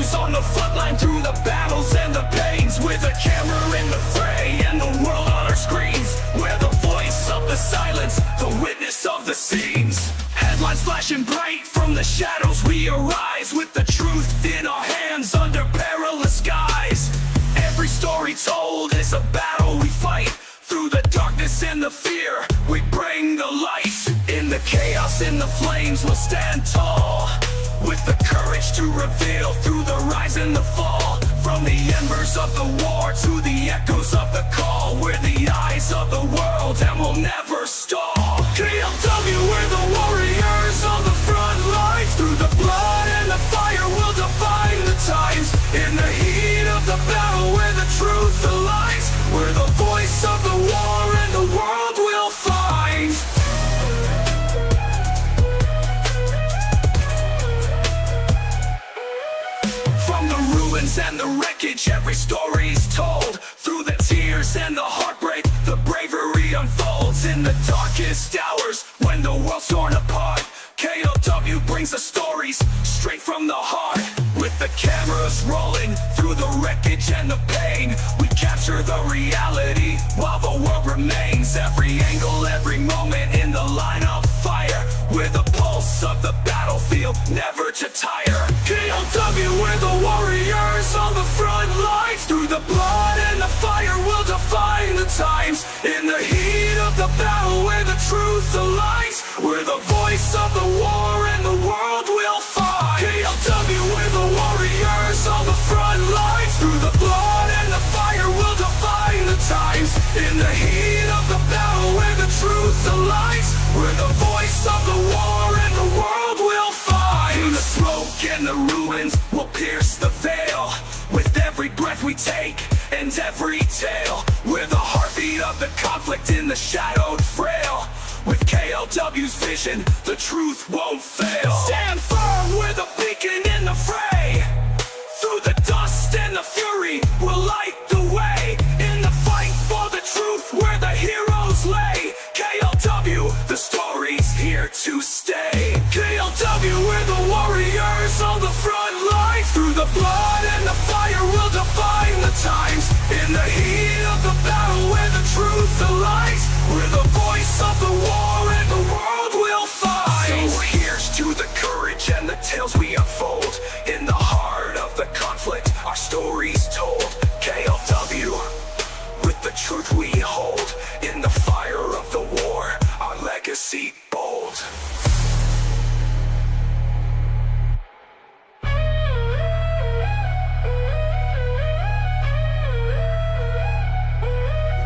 always on the front line through the battles and the pains, with a camera in the fray and the world on our screens. We're the voice of the silence, the witness of the scenes. Headlines flashing bright from the shadows we arise, with the truth in our hands under perilous skies. Every story told is a battle we fight. Through the darkness and the fear, we bring the light. In the chaos, in the flames, we'll stand tall, with the courage to reveal through the rise and the fall. From the embers of the war to the echoes of the call, we're the eyes of the world and we'll never stall. KLW, we're the warriors on the front lines. Through the blood and the fire, we'll define the times. In the heat of the battle, where the truth lies, we're the voice of the war and the world will find. From the ruins and the wreckage, every story's told. Through the tears and the heartbreak, the bravery unfolds. In the darkest hours, when the world's torn apart, KLW brings the stories straight from the heart. With the cameras rolling through the wreckage and the pain, we capture the reality while the world remains. Every angle, every moment in the line of fire, we're the pulse of the battlefield, never to tire. KLW, we're the warriors on the front lines. Through the blood and the fire, we'll define the times. In the heat of the battle, where the truth lies, we're the voice of the war and the world will find. KLW, we're the warriors on the front lines. Through the blood and the fire, we'll define the times. In the heat of the battle, where the truth lies, we're the voice of the war and the world will find. Through the smoke and the ruins, we'll pierce the veil. With every breath we take and every tale, we're the heartbeat of the conflict in the shadowed frail. With KLW's vision, the truth won't fail. Stand firm, we're the beacon in the fray. Through the dust and the fury, we'll light the way. In the fight for the truth, where the heroes lay. KLW, the story's here to stay. KLW, we're the warriors on the front lines. Through the blood and the fire, we'll define the times. In the heat of the battle, where the truth lies, we're the voice of the war and the world will find. So here's to the courage and the tales we unfold. In the heart of the conflict, our story's told. KLW, with the truth we hold. In the fire of the war, our legacy bold.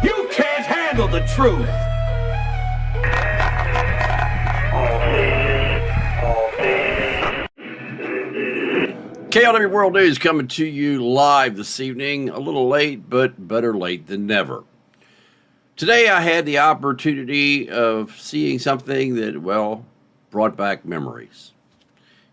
You can't handle the truth! KLW World News coming to you live this evening. A little late, but better late than never. Today I had the opportunity of seeing something that, well, brought back memories.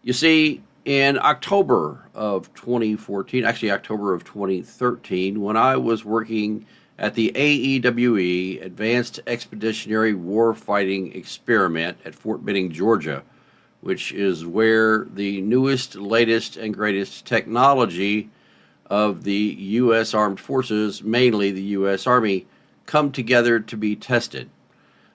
You see, in October of 2014, actually October of 2013, when I was working at the AEWE, Advanced Expeditionary Warfighting Experiment at Fort Benning, Georgia, which is where the newest, latest, and greatest technology of the U.S. Armed Forces, mainly the U.S. Army, come together to be tested.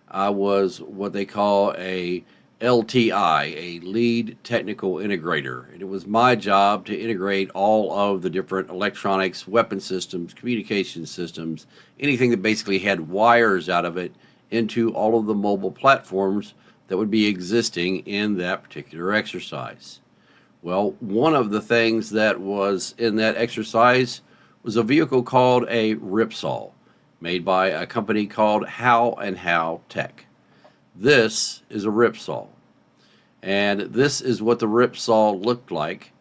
I was what they call a LTI, a Lead Technical Integrator, and it was my job to integrate all of the different electronics, weapon systems, communication systems, anything that basically had wires out of it into all of the mobile platforms that would be existing in that particular exercise. Well, one of the things that was in that exercise was a vehicle called a Ripsaw, made by a company called How and How Tech. This is a Ripsaw, and this is what the Ripsaw looked like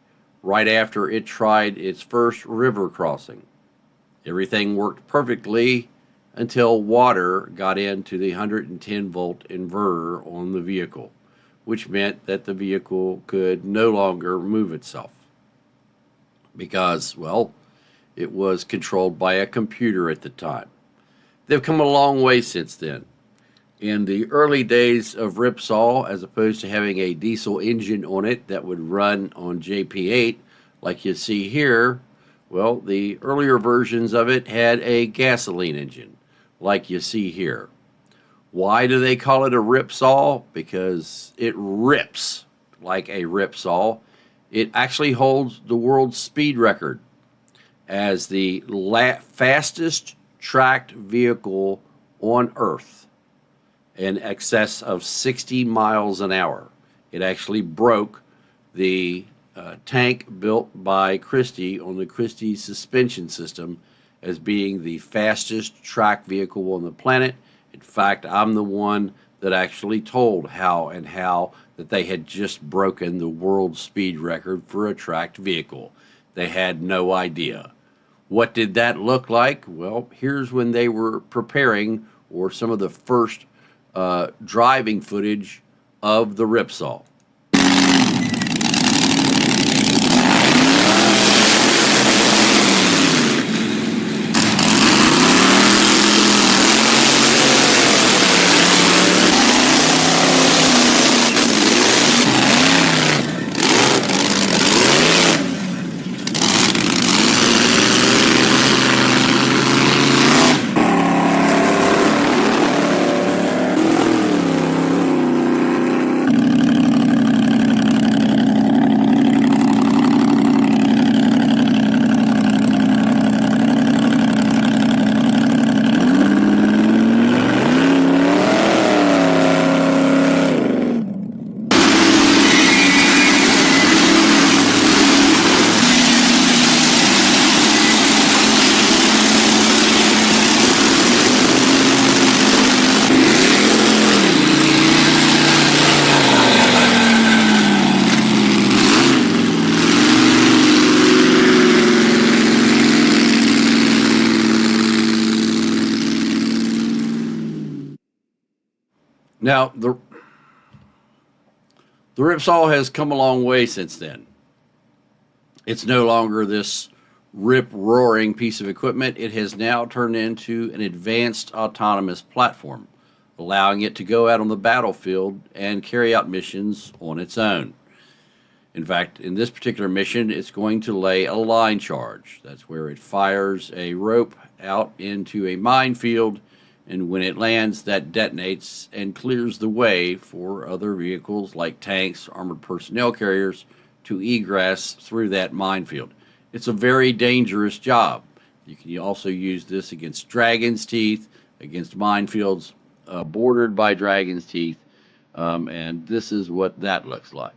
right after it tried its first river crossing. Everything worked perfectly until water got into the 110 volt inverter on the vehicle, which meant that the vehicle could no longer move itself because, well, it was controlled by a computer at the time. They've come a long way since then. In the early days of Ripsaw, as opposed to having a diesel engine on it that would run on JP8, Like you see here, well, the earlier versions of it had a gasoline engine, like you see here. Why do they call it a ripsaw? Because it rips like a ripsaw. It actually holds the world's speed record as the fastest tracked vehicle on Earth in excess of 60 miles an hour. It actually broke the tank built by Christie on the Christie suspension system as being the fastest track vehicle on the planet. In fact, I'm the one that actually told how that they had just broken the world speed record for a tracked vehicle. They had no idea. What did that look like? Well, here's when they were preparing, or some of the first driving footage of the Ripsaw. Now, the Ripsaw has come a long way since then. It's no longer this rip roaring piece of equipment. It has now turned into an advanced autonomous platform, allowing it to go out on the battlefield and carry out missions on its own. In fact, in this particular mission, it's going to lay a line charge. That's where it fires a rope out into a minefield, and when it lands, that detonates and clears the way for other vehicles like tanks, armored personnel carriers to egress through that minefield. It's a very dangerous job. You can also use this against dragon's teeth, against minefields bordered by dragon's teeth, and this is what that looks like.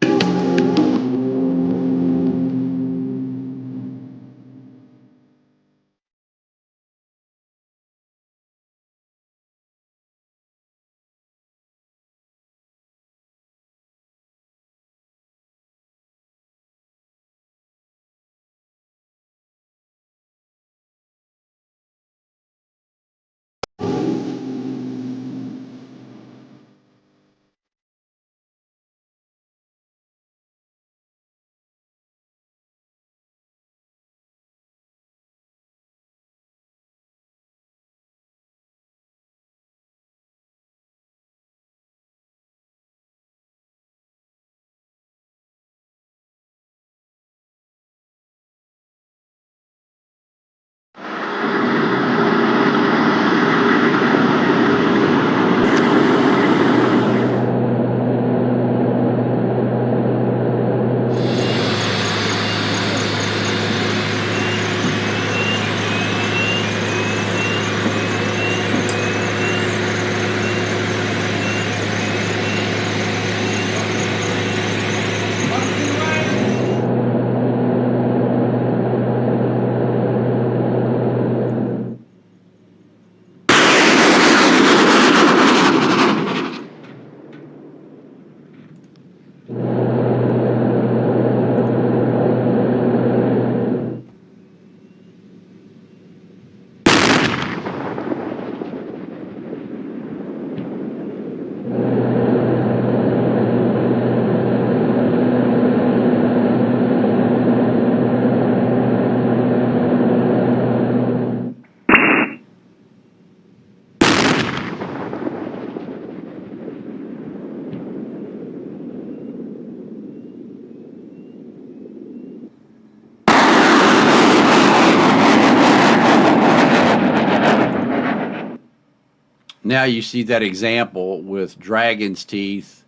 Now you see that example with dragon's teeth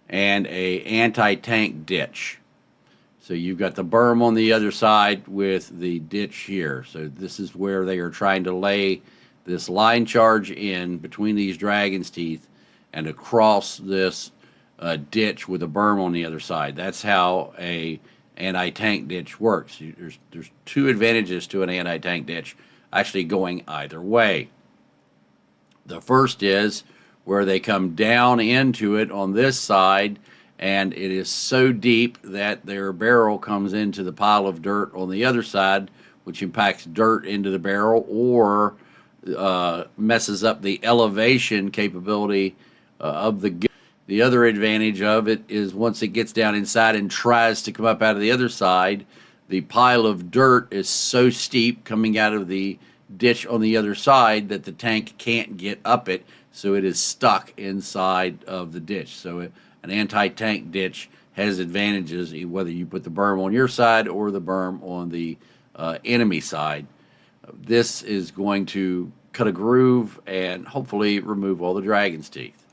and a anti-tank ditch. So you've got the berm on the other side with the ditch here. So this is where they are trying to lay this line charge in between these dragon's teeth and across this ditch with a berm on the other side. That's how a anti-tank ditch works. There's two advantages to an anti-tank ditch actually going either way. The first is where they come down into it on this side, and it is so deep that their barrel comes into the pile of dirt on the other side, which impacts dirt into the barrel or messes up the elevation capability of the gun. The other advantage of it is once it gets down inside and tries to come up out of the other side, the pile of dirt is so steep coming out of the ditch on the other side that the tank can't get up it, so it is stuck inside of the ditch. So an anti-tank ditch has advantages whether you put the berm on your side or the berm on the enemy side. This is going to cut a groove and hopefully remove all the dragon's teeth.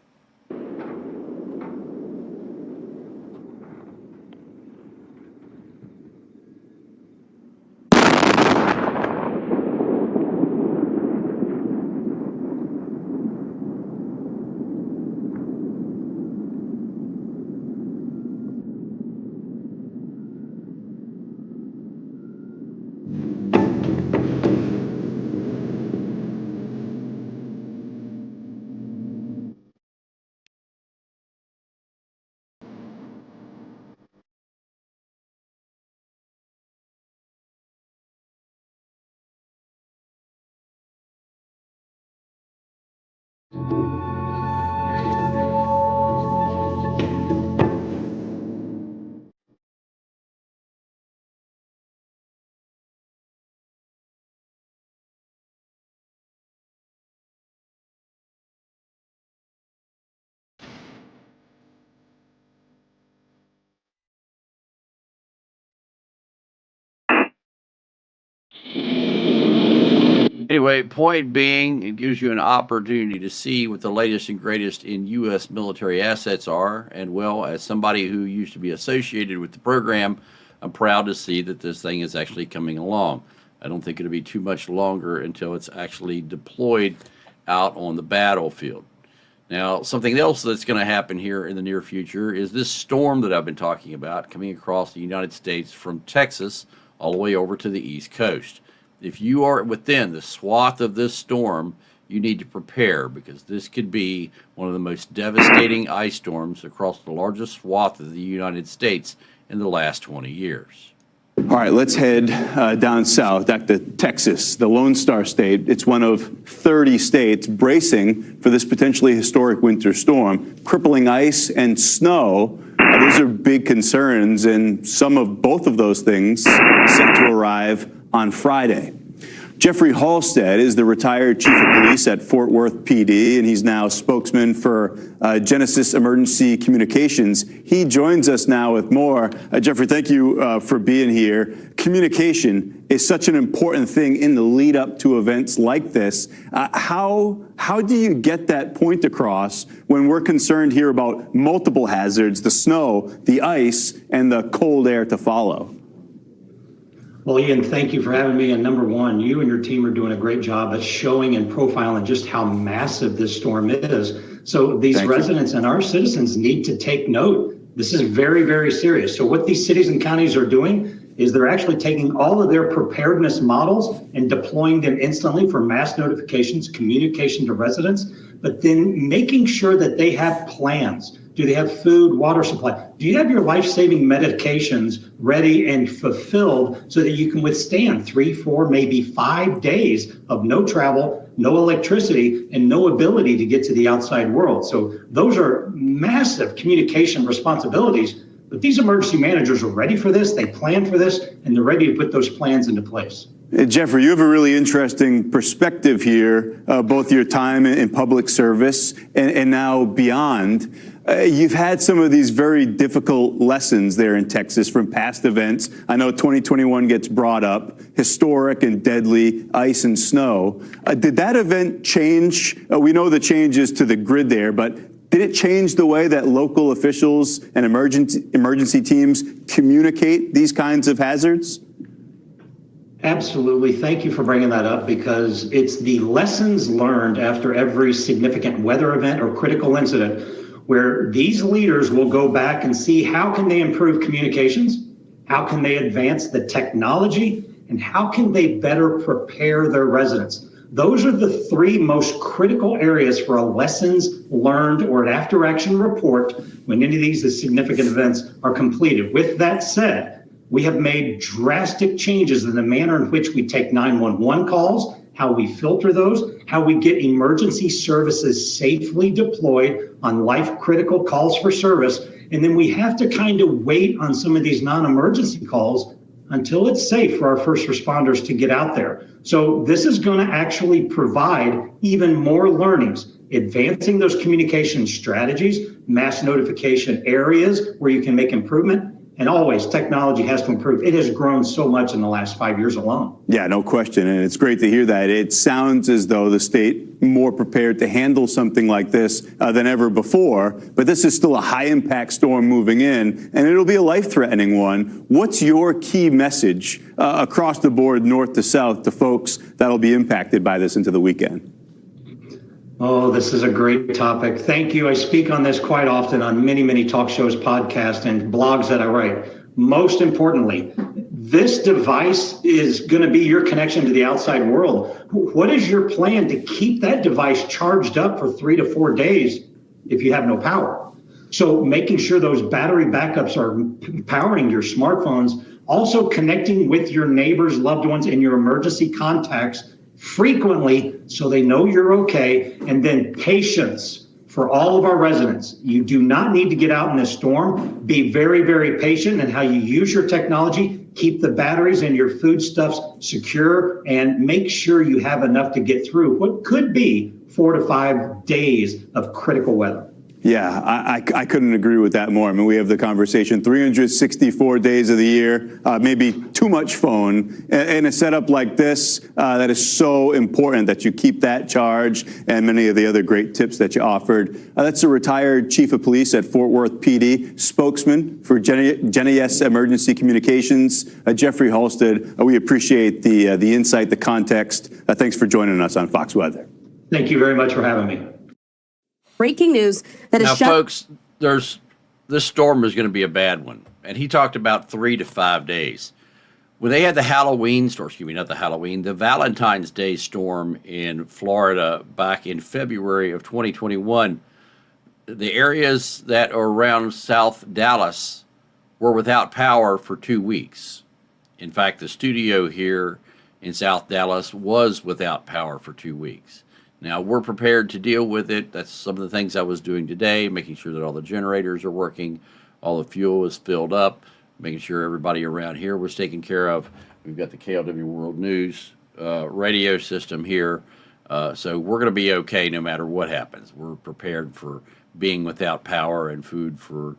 Anyway, point being, it gives you an opportunity to see what the latest and greatest in U.S. military assets are. And well, as somebody who used to be associated with the program, I'm proud to see that this thing is actually coming along. I don't think it'll be too much longer until it's actually deployed out on the battlefield. Now, something else that's going to happen here in the near future is this storm that I've been talking about coming across the United States from Texas all the way over to the East Coast. If you are within the swath of this storm, you need to prepare, because this could be one of the most devastating ice storms across the largest swath of the United States in the last 20 years. All right, let's head down south, back to Texas, the Lone Star State. It's one of 30 states bracing for this potentially historic winter storm. Crippling ice and snow, those are big concerns, and some of both of those things set to arrive on Friday. Jeffrey Halstead is the retired chief of police at Fort Worth PD, and he's now spokesman for Genesis Emergency Communications. He joins us now with more. Jeffrey, thank you for being here. Communication is such an important thing in the lead up to events like this. How do you get that point across when we're concerned here about multiple hazards, the snow, the ice, and the cold air to follow? Well, Ian, thank you for having me. And number one, you and your team are doing a great job at showing and profiling just how massive this storm is. So these residents and our citizens need to take note. This is very, very serious. So what these cities and counties are doing is they're actually taking all of their preparedness models and deploying them instantly for mass notifications, communication to residents, but then making sure that they have plans. Do they have food, water supply? Do you have your life-saving medications ready and fulfilled so that you can withstand 3, 4, maybe 5 days of no travel, no electricity, and no ability to get to the outside world? So those are massive communication responsibilities, but these emergency managers are ready for this, they plan for this, and they're ready to put those plans into place. Jeffrey, you have a really interesting perspective here, both your time in public service and now beyond. You've had some of these very difficult lessons there in Texas from past events. I know 2021 gets brought up, historic and deadly ice and snow. Did that event change? We know the changes to the grid there, but did it change the way that local officials and emergency teams communicate these kinds of hazards? Absolutely. Thank you for bringing that up, because it's the lessons learned after every significant weather event or critical incident where these leaders will go back and see how can they improve communications, how can they advance the technology, and how can they better prepare their residents. Those are the three most critical areas for a lessons learned or an after action report when any of these significant events are completed. With that said, we have made drastic changes in the manner in which we take 911 calls, how we filter those, how we get emergency services safely deployed on life-critical calls for service. And then we have to kind of wait on some of these non-emergency calls until it's safe for our first responders to get out there. So this is going to actually provide even more learnings, advancing those communication strategies, mass notification areas where you can make improvement. And always, technology has to improve. It has grown so much in the last 5 years alone. Yeah, no question. And it's great to hear that. It sounds as though the state more prepared to handle something like this than ever before. But this is still a high impact storm moving in, and it'll be a life-threatening one. What's your key message across the board, north to south, to folks that'll be impacted by this into the weekend? Oh, this is a great topic. Thank you. I speak on this quite often on many, many talk shows, podcasts, and blogs that I write. Most importantly, this device is going to be your connection to the outside world. What is your plan to keep that device charged up for 3 to 4 days if you have no power? So making sure those battery backups are powering your smartphones, also connecting with your neighbors, loved ones, and your emergency contacts frequently so they know you're okay. And then patience for all of our residents. You do not need to get out in a storm. Be very, very patient in how you use your technology. Keep the batteries and your foodstuffs secure, and make sure you have enough to get through what could be 4 to 5 days of critical weather. Yeah, I couldn't agree with that more. I mean, we have the conversation 364 days of the year, maybe too much phone. In a setup like this, that is so important that you keep that charged, and many of the other great tips that you offered. That's a retired chief of police at Fort Worth PD, spokesman for GenES Emergency Communications, Jeffrey Halstead. We appreciate the insight, the context. Thanks for joining us on Fox Weather. Thank you very much for having me. Breaking news that is now, folks, this storm is going to be a bad one. And he talked about 3 to 5 days. When they had the the Valentine's Day storm in Florida back in February of 2021, the areas that are around South Dallas were without power for 2 weeks. In fact, the studio here in South Dallas was without power for 2 weeks. Now, we're prepared to deal with it. That's some of the things I was doing today, making sure that all the generators are working, all the fuel is filled up, making sure everybody around here was taken care of. We've got the KLW World News radio system here. So we're going to be okay no matter what happens. We're prepared for being without power and food for,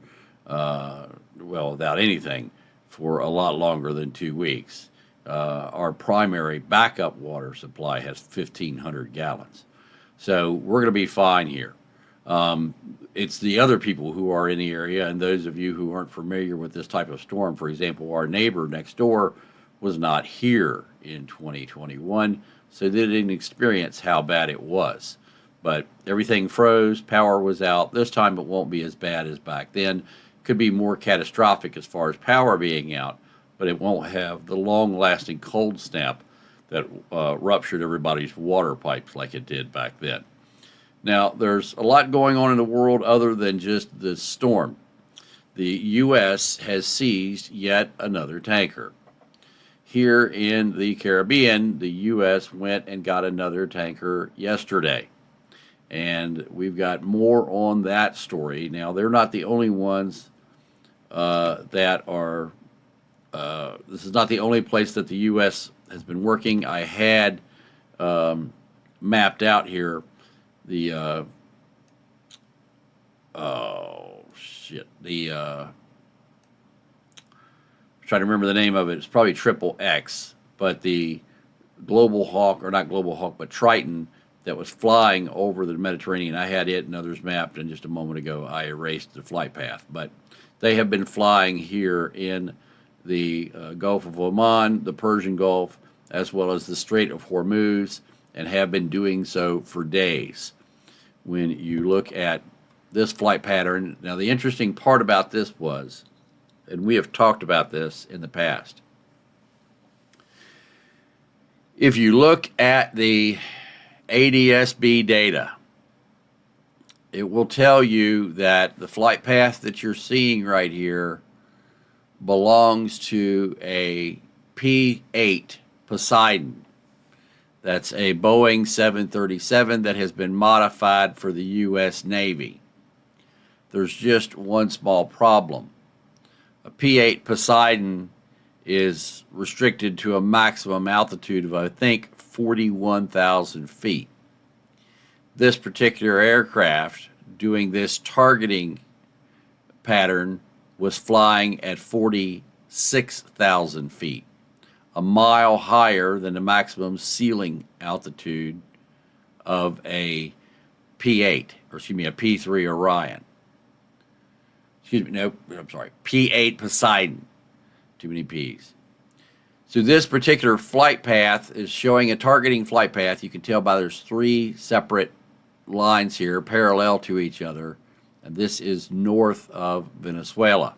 without anything for a lot longer than 2 weeks. Our primary backup water supply has 1,500 gallons. So we're going to be fine here. It's the other people who are in the area, and those of you who aren't familiar with this type of storm, for example, our neighbor next door was not here in 2021, so they didn't experience how bad it was. But everything froze, power was out. This time it won't be as bad as back then. Could be more catastrophic as far as power being out, but it won't have the long-lasting cold snap that ruptured everybody's water pipes like it did back then. Now, there's a lot going on in the world other than just this storm. The U.S. has seized yet another tanker. Here in the Caribbean, the U.S. went and got another tanker yesterday. And we've got more on that story. Now, they're not the only ones that are... this is not the only place that the U.S. has been working. I had mapped out here the oh shit, trying to remember the name of it. It's probably Triple X, but the Global Hawk, or not Global Hawk, but Triton that was flying over the Mediterranean. I had it and others mapped, and just a moment ago I erased the flight path. But they have been flying here in the Gulf of Oman, the Persian Gulf, as well as the Strait of Hormuz, and have been doing so for days. When you look at this flight pattern, now the interesting part about this was, and we have talked about this in the past, if you look at the ADS-B data, it will tell you that the flight path that you're seeing right here belongs to a P-8 Poseidon. That's a Boeing 737 that has been modified for the U.S. Navy. There's just one small problem. A P-8 Poseidon is restricted to a maximum altitude of, I think, 41,000 feet. This particular aircraft doing this targeting pattern was flying at 46,000 feet, a mile higher than the maximum ceiling altitude of a P-8, or excuse me, a P-3 Orion. Excuse me, no, I'm sorry, P-8 Poseidon. Too many P's. So this particular flight path is showing a targeting flight path. You can tell by there's three separate lines here parallel to each other, and this is north of Venezuela.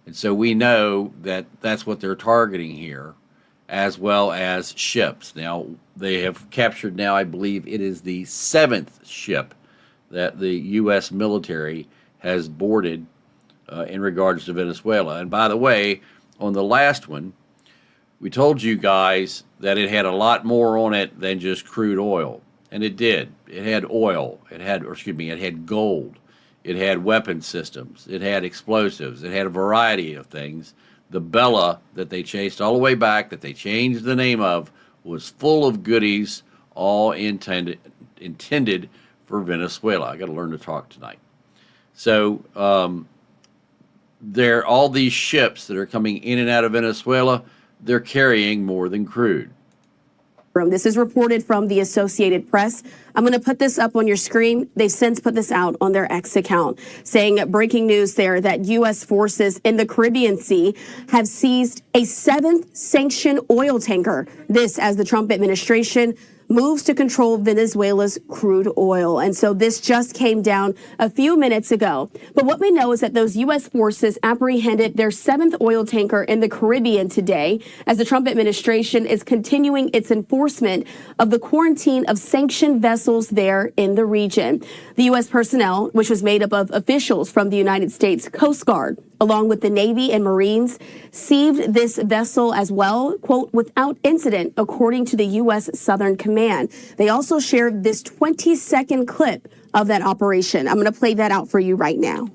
And so we know that that's what they're targeting here, as well as ships. Now, they have captured now, I believe it is the 7th ship that the U.S. military has boarded in regards to Venezuela. And by the way, on the last one, we told you guys that it had a lot more on it than just crude oil. And it did. It had oil. It had gold. It had weapon systems. It had explosives. It had a variety of things. The Bella that they chased all the way back, that they changed the name of, was full of goodies, all intended for Venezuela. I got to learn to talk tonight. So all these ships that are coming in and out of Venezuela, they're carrying more than crude. This is reported from the Associated Press. I'm going to put this up on your screen. They've since put this out on their X account, saying breaking news there that U.S. forces in the Caribbean Sea have seized a 7th sanctioned oil tanker. This as the Trump administration moves to control Venezuela's crude oil. And so this just came down a few minutes ago. But what we know is that those U.S. forces apprehended their 7th oil tanker in the Caribbean today, as the Trump administration is continuing its enforcement of the quarantine of sanctioned vessels there in the region. The U.S. personnel, which was made up of officials from the United States Coast Guard, along with the Navy and Marines, seized this vessel as well, quote, without incident, according to the U.S. Southern Command. They also shared this 20-second clip of that operation. I'm going to play that out for you right now.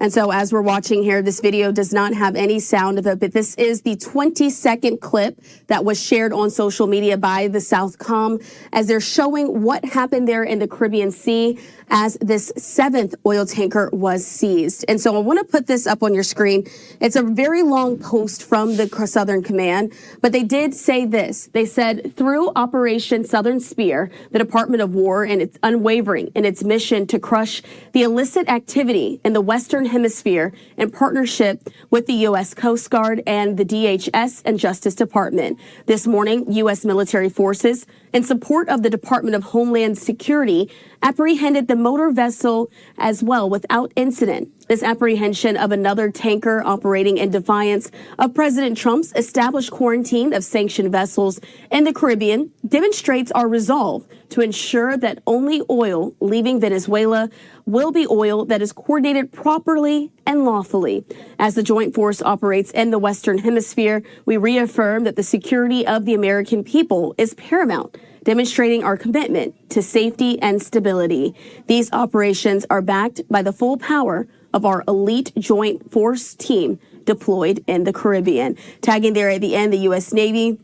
And so as we're watching here, this video does not have any sound of it, but this is the 20-second clip that was shared on social media by the Southcom as they're showing what happened there in the Caribbean Sea as this 7th oil tanker was seized. And so I want to put this up on your screen. It's a very long post from the Southern Command, but they did say this. They said, through Operation Southern Spear, the Department of War and its unwavering in its mission to crush the illicit activity in the Western Hemisphere in partnership with the U.S. Coast Guard and the DHS and Justice Department. This morning, U.S. military forces, in support of the Department of Homeland Security, apprehended the motor vessel as well without incident. This apprehension of another tanker operating in defiance of President Trump's established quarantine of sanctioned vessels in the Caribbean demonstrates our resolve to ensure that only oil leaving Venezuela will be oil that is coordinated properly and lawfully. As the joint force operates in the Western Hemisphere, we reaffirm that the security of the American people is paramount, demonstrating our commitment to safety and stability. These operations are backed by the full power of our elite joint force team deployed in the Caribbean. Tagging there at the end, the U.S. Navy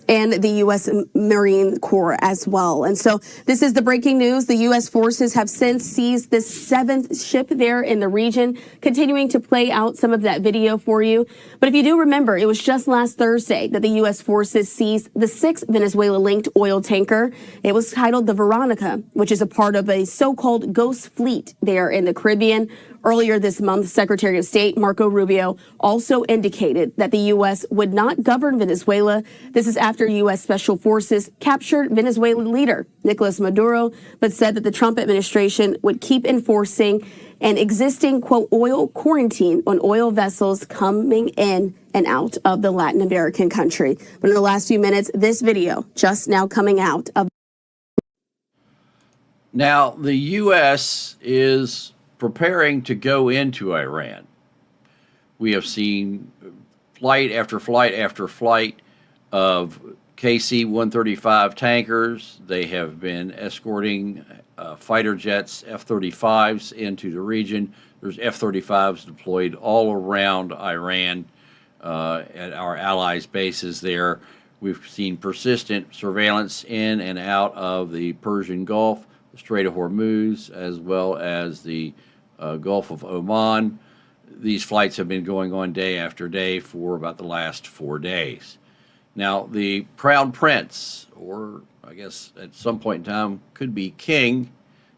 and the U.S. Marine Corps as well. And so this is the breaking news. The U.S. forces have since seized this 7th ship there in the region, continuing to play out some of that video for you. But if you do remember, it was just last Thursday that the U.S. forces seized the 6th Venezuela-linked oil tanker. It was titled the Veronica, which is a part of a so-called ghost fleet there in the Caribbean. Earlier this month, Secretary of State Marco Rubio also indicated that the U.S. would not govern Venezuela. This is after U.S. Special Forces captured Venezuelan leader Nicolas Maduro, but said that the Trump administration would keep enforcing an existing, quote, oil quarantine on oil vessels coming in and out of the Latin American country. But in the last few minutes, this video just now coming out of. Now, the U.S. is preparing to go into Iran. We have seen flight after flight after flight of KC-135 tankers. They have been escorting fighter jets, F-35s, into the region. There's F-35s deployed all around Iran at our allies' bases there. We've seen persistent surveillance in and out of the Persian Gulf, the Strait of Hormuz, as well as the Gulf of Oman. These flights have been going on day after day for about the last 4 days. Now, the Crown Prince, or I guess at some point in time could be King,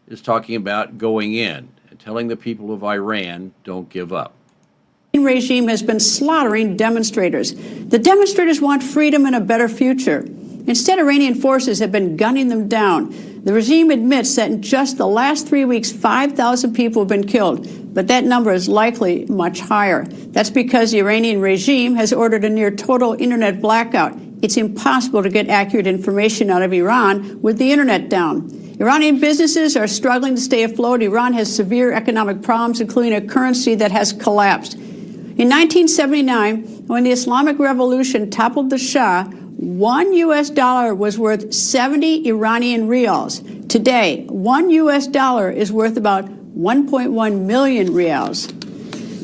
is talking about going in and telling the people of Iran, don't give up. The regime has been slaughtering demonstrators. The demonstrators want freedom and a better future. Instead, Iranian forces have been gunning them down. The regime admits that in just the last 3 weeks, 5,000 people have been killed, but that number is likely much higher. That's because the Iranian regime has ordered a near total internet blackout. It's impossible to get accurate information out of Iran with the internet down. Iranian businesses are struggling to stay afloat. Iran has severe economic problems, including a currency that has collapsed. In 1979, when the Islamic Revolution toppled the Shah, $1 US was worth 70 Iranian rials. Today, $1 US is worth about 1.1 million rials.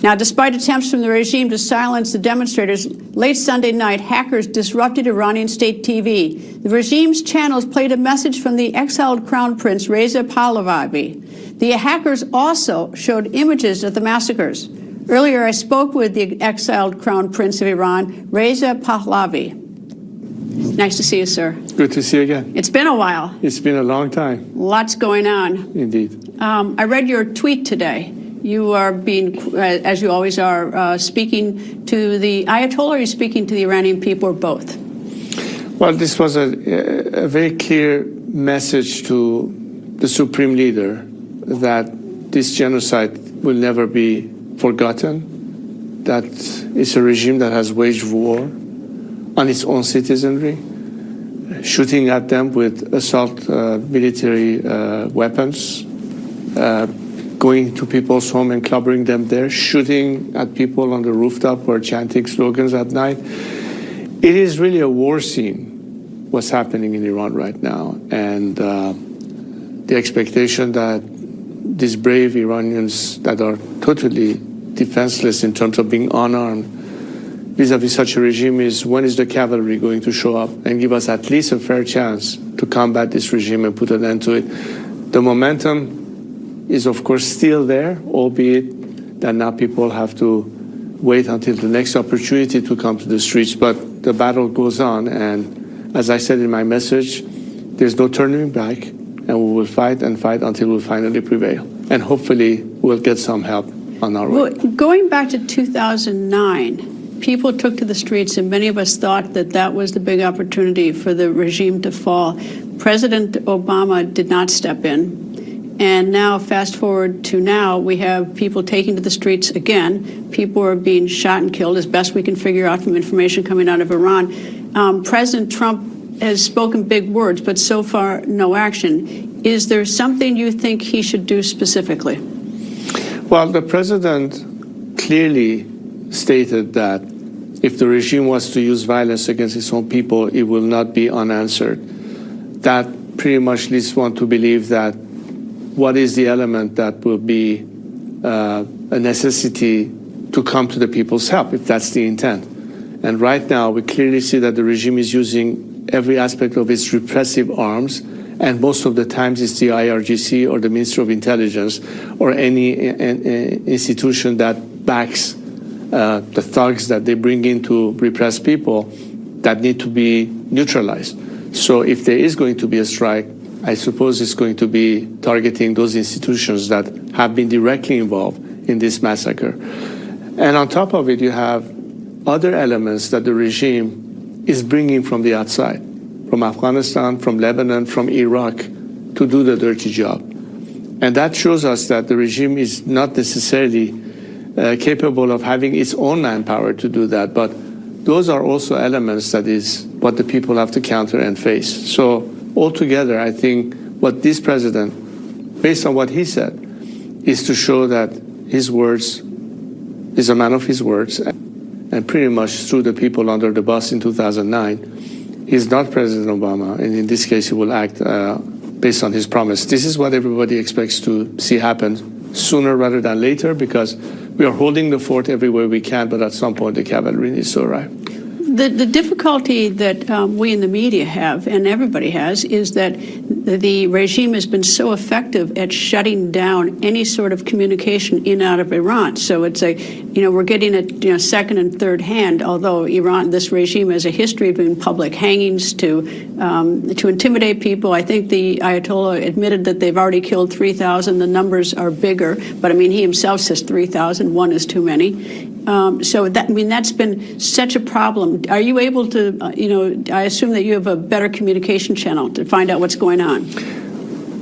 Now, despite attempts from the regime to silence the demonstrators, late Sunday night, hackers disrupted Iranian state TV. The regime's channels played a message from the exiled Crown Prince Reza Pahlavi. The hackers also showed images of the massacres. Earlier, I spoke with the exiled Crown Prince of Iran, Reza Pahlavi. Nice to see you, sir. Good to see you again. It's been a while. It's been a long time. Lots going on. Indeed. I read your tweet today. You are being, as you always are, speaking to the Ayatollah, or are you speaking to the Iranian people, or both? Well, this was a very clear message to the supreme leader that this genocide will never be forgotten, that it's a regime that has waged war on its own citizenry, shooting at them with assault military weapons, going to people's home and clobbering them there, shooting at people on the rooftop or chanting slogans at night. It is really a war scene, what's happening in Iran right now. And the expectation that these brave Iranians that are totally defenseless in terms of being unarmed vis-a-vis such a regime is, when is the cavalry going to show up and give us at least a fair chance to combat this regime and put an end to it? The momentum is, of course, still there, albeit that now people have to wait until the next opportunity to come to the streets. But the battle goes on, and as I said in my message, there's no turning back, and we will fight and fight until we finally prevail. And hopefully we'll get some help on our way. Going back to 2009, people took to the streets, and many of us thought that that was the big opportunity for the regime to fall. President Obama did not step in. And now, fast forward to now, we have people taking to the streets again. People are being shot and killed, as best we can figure out from information coming out of Iran. President Trump has spoken big words, but so far, no action. Is there something you think he should do specifically? Well, the president clearly stated that if the regime was to use violence against its own people, it will not be unanswered. That pretty much leads one to believe that what is the element that will be a necessity to come to the people's help, if that's the intent. And right now, we clearly see that the regime is using every aspect of its repressive arms, and most of the times it's the IRGC or the Ministry of Intelligence or any institution that backs the thugs that they bring in to repress people that need to be neutralized. So if there is going to be a strike, I suppose it's going to be targeting those institutions that have been directly involved in this massacre. And on top of it, you have other elements that the regime is bringing from the outside, from Afghanistan, from Lebanon, from Iraq, to do the dirty job. And that shows us that the regime is not necessarily capable of having its own manpower to do that, but those are also elements that is what the people have to counter and face. So altogether, I think what this president, based on what he said, is to show that his words is a man of his words, and pretty much threw the people under the bus in 2009. He's not President Obama, and in this case, he will act based on his promise. This is what everybody expects to see happen sooner rather than later, because we are holding the fort everywhere we can, but at some point the cavalry needs to arrive. The difficulty that we in the media have, and everybody has, is that the regime has been so effective at shutting down any sort of communication in and out of Iran. So it's we're getting it, second and third hand, although this regime has a history of doing public hangings to intimidate people. I think the Ayatollah admitted that they've already killed 3,000. The numbers are bigger, but he himself says 3,000. One is too many. So that's been such a problem. Are you able to, I assume that you have a better communication channel to find out what's going on?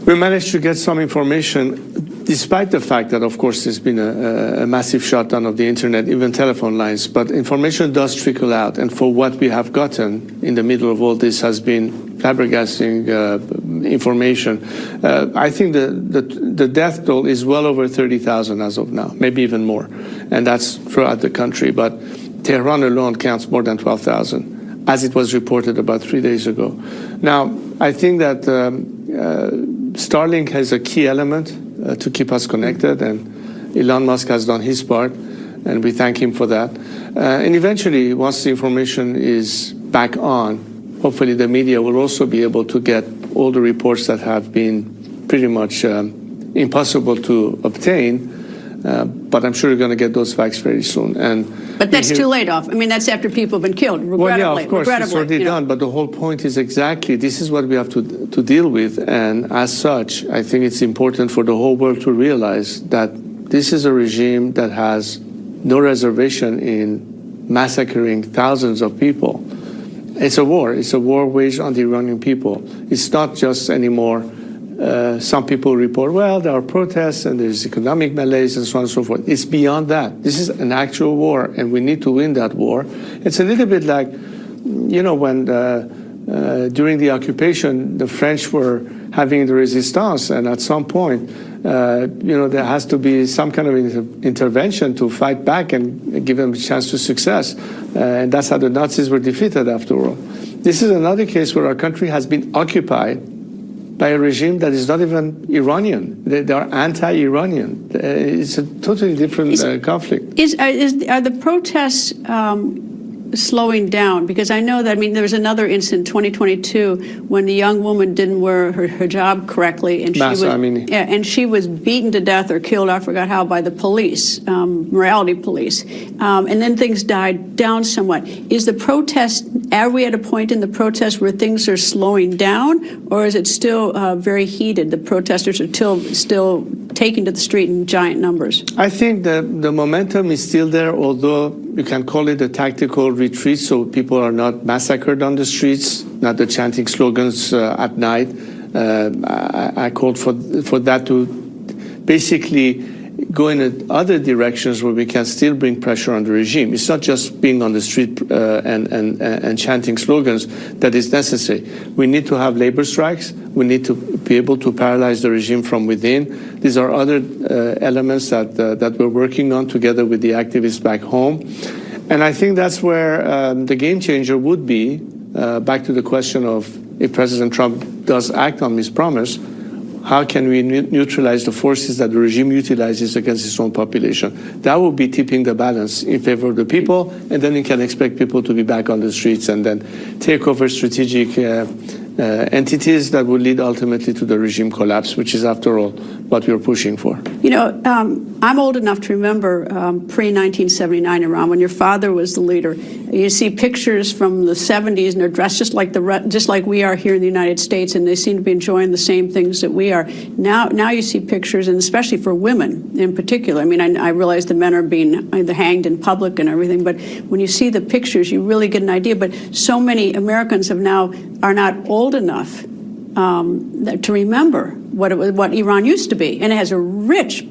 We managed to get some information, despite the fact that, of course, there's been a massive shutdown of the internet, even telephone lines, but information does trickle out. And for what we have gotten in the middle of all this has been flabbergasting information. I think the death toll is well over 30,000 as of now, maybe even more. And that's throughout the country. But Tehran alone counts more than 12,000, as it was reported about 3 days ago. Now, I think that Starlink has a key element to keep us connected, and Elon Musk has done his part, and we thank him for that. And eventually, once the information is back on, hopefully the media will also be able to get all the reports that have been pretty much impossible to obtain. But I'm sure you're going to get those facts very soon. But that's too late off. That's after people have been killed, regrettably. Well, yeah, of course, it's already done. But the whole point is exactly this is what we have to deal with. And as such, I think it's important for the whole world to realize that this is a regime that has no reservation in massacring thousands of people. It's a war. It's a war waged on the Iranian people. It's not just anymore. Some people report, well, there are protests and there's economic malaise and so on and so forth. It's beyond that. This is an actual war, and we need to win that war. It's a little bit like, when during the occupation, the French were having the resistance, and at some point, there has to be some kind of intervention to fight back and give them a chance to success. And that's how the Nazis were defeated, after all. This is another case where our country has been occupied by a regime that is not even Iranian. They are anti-Iranian. It's a totally different conflict. Are the protests slowing down? Because I know that, there was another incident, 2022, when the young woman didn't wear her hijab correctly, and she was beaten to death or killed, I forgot how, by the police, morality police. And then things died down somewhat. Is the protest, are we at a point in the protest where things are slowing down, or is it still very heated? The protesters are still taking to the street in giant numbers? I think the momentum is still there, although you can call it a tactical retreat, so people are not massacred on the streets, not the chanting slogans at night. I called for that to basically go in other directions where we can still bring pressure on the regime. It's not just being on the street and chanting slogans that is necessary. We need to have labor strikes. We need to be able to paralyze the regime from within. These are other elements that we're working on together with the activists back home. And I think that's where the game changer would be, back to the question of if President Trump does act on his promise, How can we neutralize the forces that the regime utilizes against its own population? That will be tipping the balance in favor of the people, and then you can expect people to be back on the streets and then take over strategic entities that will lead ultimately to the regime collapse, which is, after all, what we're pushing for. You know, I'm old enough to remember pre-1979 Iran, when your father was the leader. You see pictures from the 70s, and they're dressed just like we are here in the United States, and they seem to be enjoying the same things that we are. Now you see pictures, and especially for women in particular. I mean, I realize the men are being hanged in public and everything, but when you see the pictures, you really get an idea. But so many Americans are not old enough to remember what Iran used to be, and it has a rich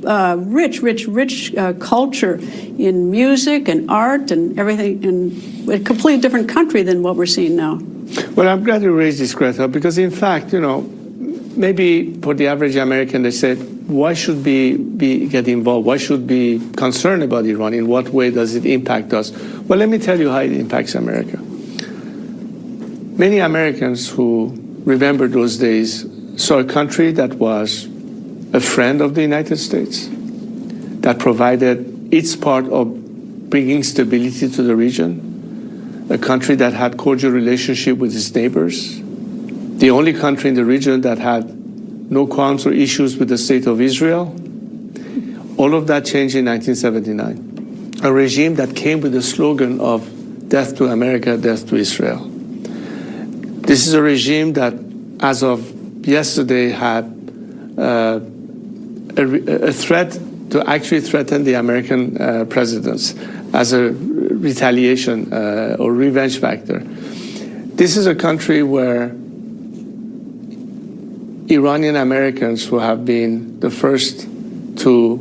culture in music and art and everything, and a completely different country than what we're seeing now. Well, I'm glad you raised this, Greta, because in fact, you know, maybe for the average American, they said, why should we get involved? Why should we be concerned about Iran? In what way does it impact us? Well, let me tell you how it impacts America. Many Americans who remember those days saw a country that was a friend of the United States, that provided its part of bringing stability to the region, a country that had cordial relationship with its neighbors, the only country in the region that had no qualms or issues with the state of Israel. All of that changed in 1979. A regime that came with the slogan of death to America, death to Israel. This is a regime that, as of yesterday, had a threat to actually threaten the American presidents as a retaliation or revenge factor. This is a country where Iranian Americans, who have been the first to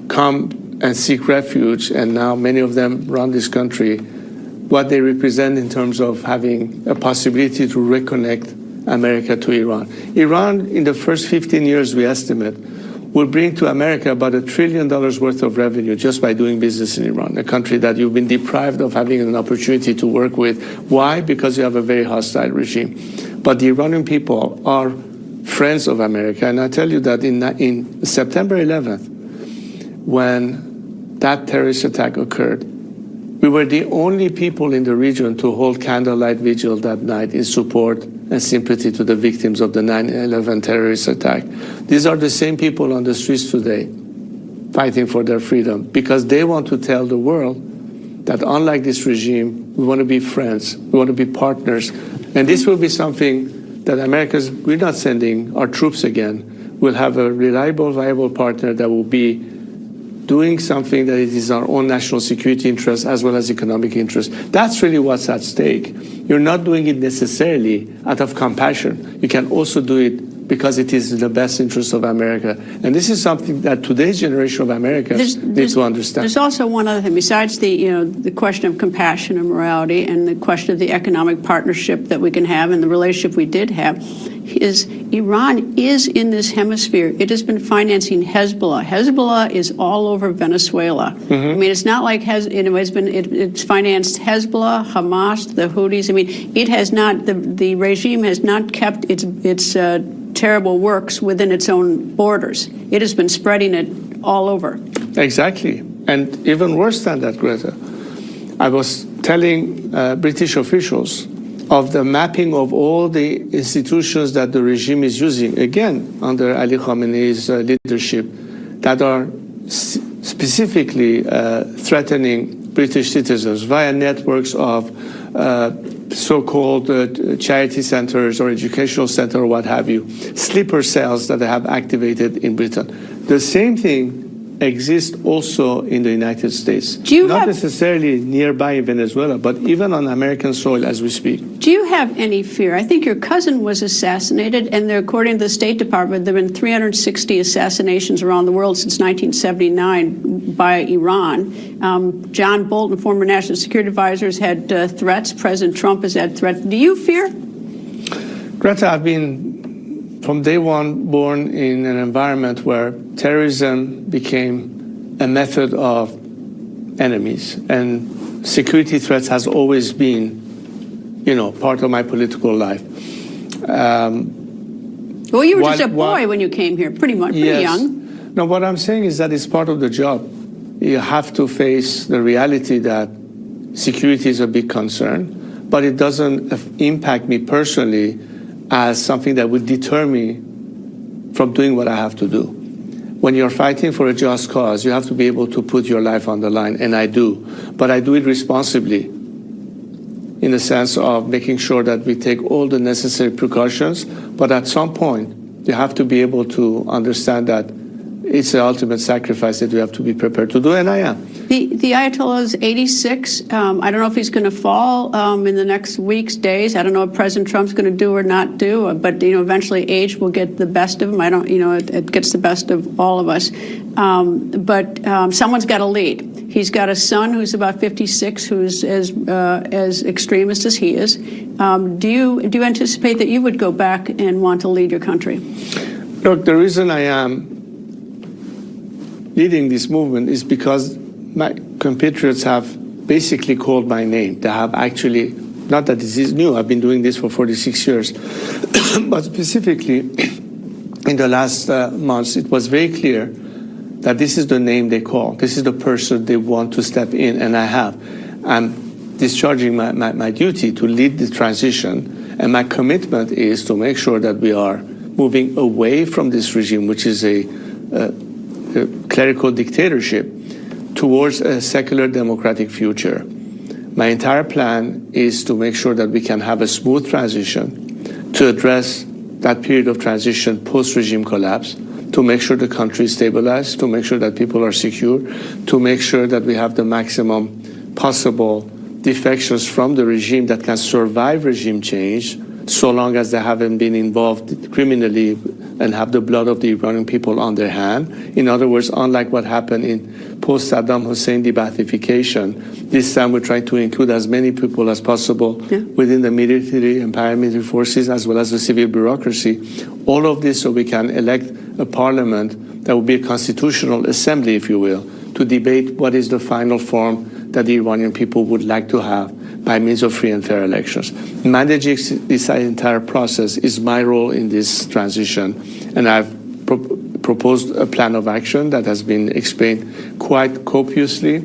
come and seek refuge, and now many of them run this country, what they represent in terms of having a possibility to reconnect America to Iran. Iran, in the first 15 years, we estimate, will bring to America about $1 trillion worth of revenue just by doing business in Iran, a country that you've been deprived of having an opportunity to work with. Why? Because you have a very hostile regime. But the Iranian people are friends of America. And I tell you that in September 11th, when that terrorist attack occurred, we were the only people in the region to hold candlelight vigil that night in support and sympathy to the victims of the 9/11 terrorist attack. These are the same people on the streets today fighting for their freedom, because they want to tell the world that unlike this regime, we want to be friends, we want to be partners. And this will be something that we're not sending our troops again. We'll have a reliable, viable partner that will be doing something that is our own national security interest as well as economic interest. That's really what's at stake. You're not doing it necessarily out of compassion. You can also do it because it is in the best interest of America. And this is something that today's generation of Americans need to understand. There's also one other thing, besides the question of compassion and morality, and the question of the economic partnership that we can have and the relationship we did have, is Iran is in this hemisphere. It has been financing Hezbollah. Hezbollah is all over Venezuela. Mm-hmm. I mean, it's not like it's financed Hezbollah, Hamas, the Houthis. I mean, it has not. The regime has not kept its terrible works within its own borders. It has been spreading it all over. Exactly, and even worse than that, Greta. I was telling British officials of the mapping of all the institutions that the regime is using, again, under Ali Khamenei's leadership, that are specifically threatening British citizens via networks of so-called charity centers or educational center or what have you, sleeper cells that they have activated in Britain. The same thing exists also in the United States. Not necessarily nearby in Venezuela, but even on American soil as we speak. Do you have any fear? I think your cousin was assassinated, and according to the State Department, there have been 360 assassinations around the world since 1979 by Iran. John Bolton, former National Security Advisor, has had threats. President Trump has had threats. Do you fear? Greta, I've been from day one born in an environment where terrorism became a method of enemies, and security threats has always been, part of my political life. Well, you were just a boy when you came here, pretty much, pretty young. No, what I'm saying is that it's part of the job. You have to face the reality that security is a big concern, but it doesn't impact me personally as something that would deter me from doing what I have to do. When you're fighting for a just cause, you have to be able to put your life on the line, and I do. But I do it responsibly, in the sense of making sure that we take all the necessary precautions, but at some point, you have to be able to understand that it's the ultimate sacrifice that we have to be prepared to do, and I am. The Ayatollah is 86. I don't know if he's going to fall in the next weeks, days. I don't know what President Trump's going to do or not do, but eventually age will get the best of him. I don't, it gets the best of all of us. But someone's got to lead. He's got a son who's about 56, who's as extremist as he is. Do you anticipate that you would go back and want to lead your country? Look, the reason I am leading this movement is because my compatriots have basically called my name. They have actually, not that this is new, I've been doing this for 46 years, but specifically in the last months, it was very clear that this is the name they call. This is the person they want to step in, and I have. I'm discharging my duty to lead the transition, and my commitment is to make sure that we are moving away from this regime, which is a clerical dictatorship, towards a secular democratic future. My entire plan is to make sure that we can have a smooth transition, to address that period of transition post-regime collapse, to make sure the country is stabilized, to make sure that people are secure, to make sure that we have the maximum possible defections from the regime that can survive regime change, so long as they haven't been involved criminally and have the blood of the Iranian people on their hand. In other words, unlike what happened in post-Saddam Hussein debathification, this time we're trying to include as many people as possible within the military and paramilitary forces, as well as the civil bureaucracy. All of this so we can elect a parliament that will be a constitutional assembly, if you will, to debate what is the final form that the Iranian people would like to have by means of free and fair elections. Managing this entire process is my role in this transition, and I've proposed a plan of action that has been explained quite copiously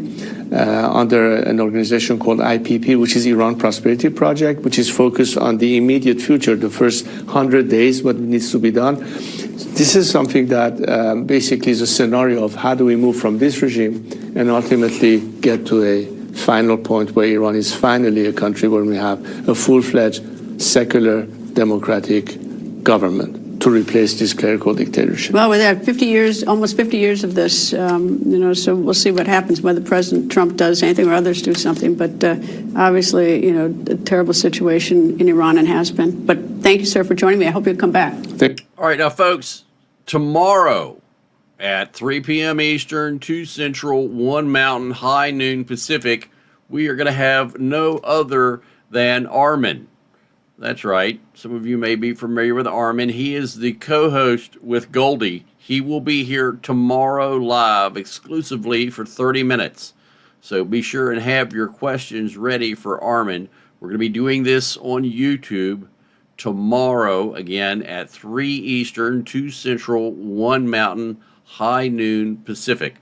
under an organization called IPP, which is Iran Prosperity Project, which is focused on the immediate future, the first 100 days, what needs to be done. This is something that basically is a scenario of how do we move from this regime and ultimately get to a final point where Iran is finally a country where we have a full-fledged secular democratic government to replace this clerical dictatorship. Well, we've had 50 years, almost 50 years of this, so we'll see what happens, whether President Trump does anything or others do something. But obviously, a terrible situation in Iran and has been. But thank you, sir, for joining me. I hope you'll come back. All right, now, folks, tomorrow at 3 p.m. Eastern, 2 Central, 1 Mountain, high noon Pacific, we are going to have no other than Armin. That's right. Some of you may be familiar with Armin. He is the co-host with Goldie. He will be here tomorrow live exclusively for 30 minutes. So be sure and have your questions ready for Armin. We're going to be doing this on YouTube tomorrow, again, at 3 Eastern, 2 Central, 1 Mountain, high noon Pacific.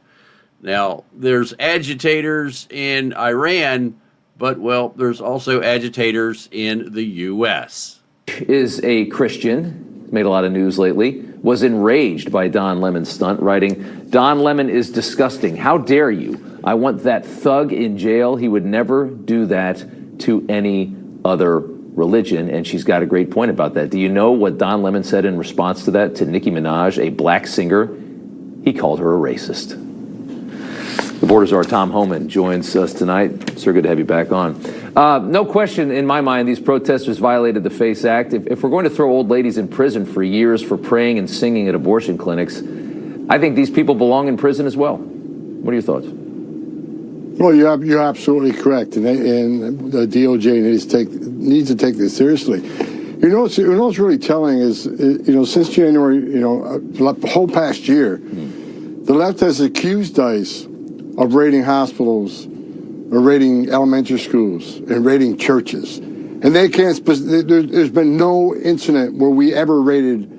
Now, there's agitators in Iran, but, well, there's also agitators in the U.S. Is a Christian, made a lot of news lately, was enraged by Don Lemon's stunt, writing, "Don Lemon is disgusting. How dare you? I want that thug in jail. He would never do that to any other religion." And she's got a great point about that. Do you know what Don Lemon said in response to that to Nicki Minaj, a black singer? He called her a racist. The Border Czar Tom Homan joins us tonight. Sir, good to have you back on. No question in my mind, these protesters violated the FACE Act. If we're going to throw old ladies in prison for years for praying and singing at abortion clinics, I think these people belong in prison as well. What are your thoughts? Well, you're absolutely correct, and the DOJ needs to take this seriously. What's really telling is, since January, the whole past year, the left has accused ICE of raiding hospitals, or raiding elementary schools, and raiding churches, and they can't. There's been no incident where we ever raided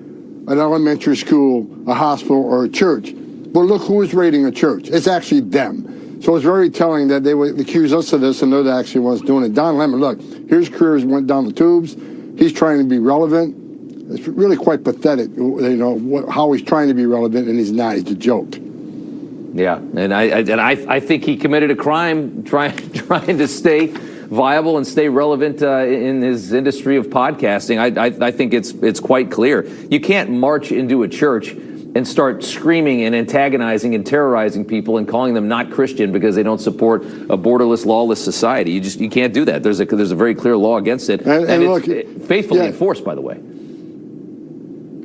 an elementary school, a hospital, or a church. But look who is raiding a church. It's actually them. So it's very telling that they would accuse us of this and they're the actually ones doing it. Don Lemon, look, his career went down the tubes. He's trying to be relevant. It's really quite pathetic, you know, how he's trying to be relevant and he's not. He's a joke. Yeah, and I think he committed a crime trying to stay viable and stay relevant in his industry of podcasting. I think it's quite clear. You can't march into a church and start screaming and antagonizing and terrorizing people and calling them not Christian because they don't support a borderless, lawless society. You can't do that. There's a very clear law against it, and look, it's faithfully enforced, by the way.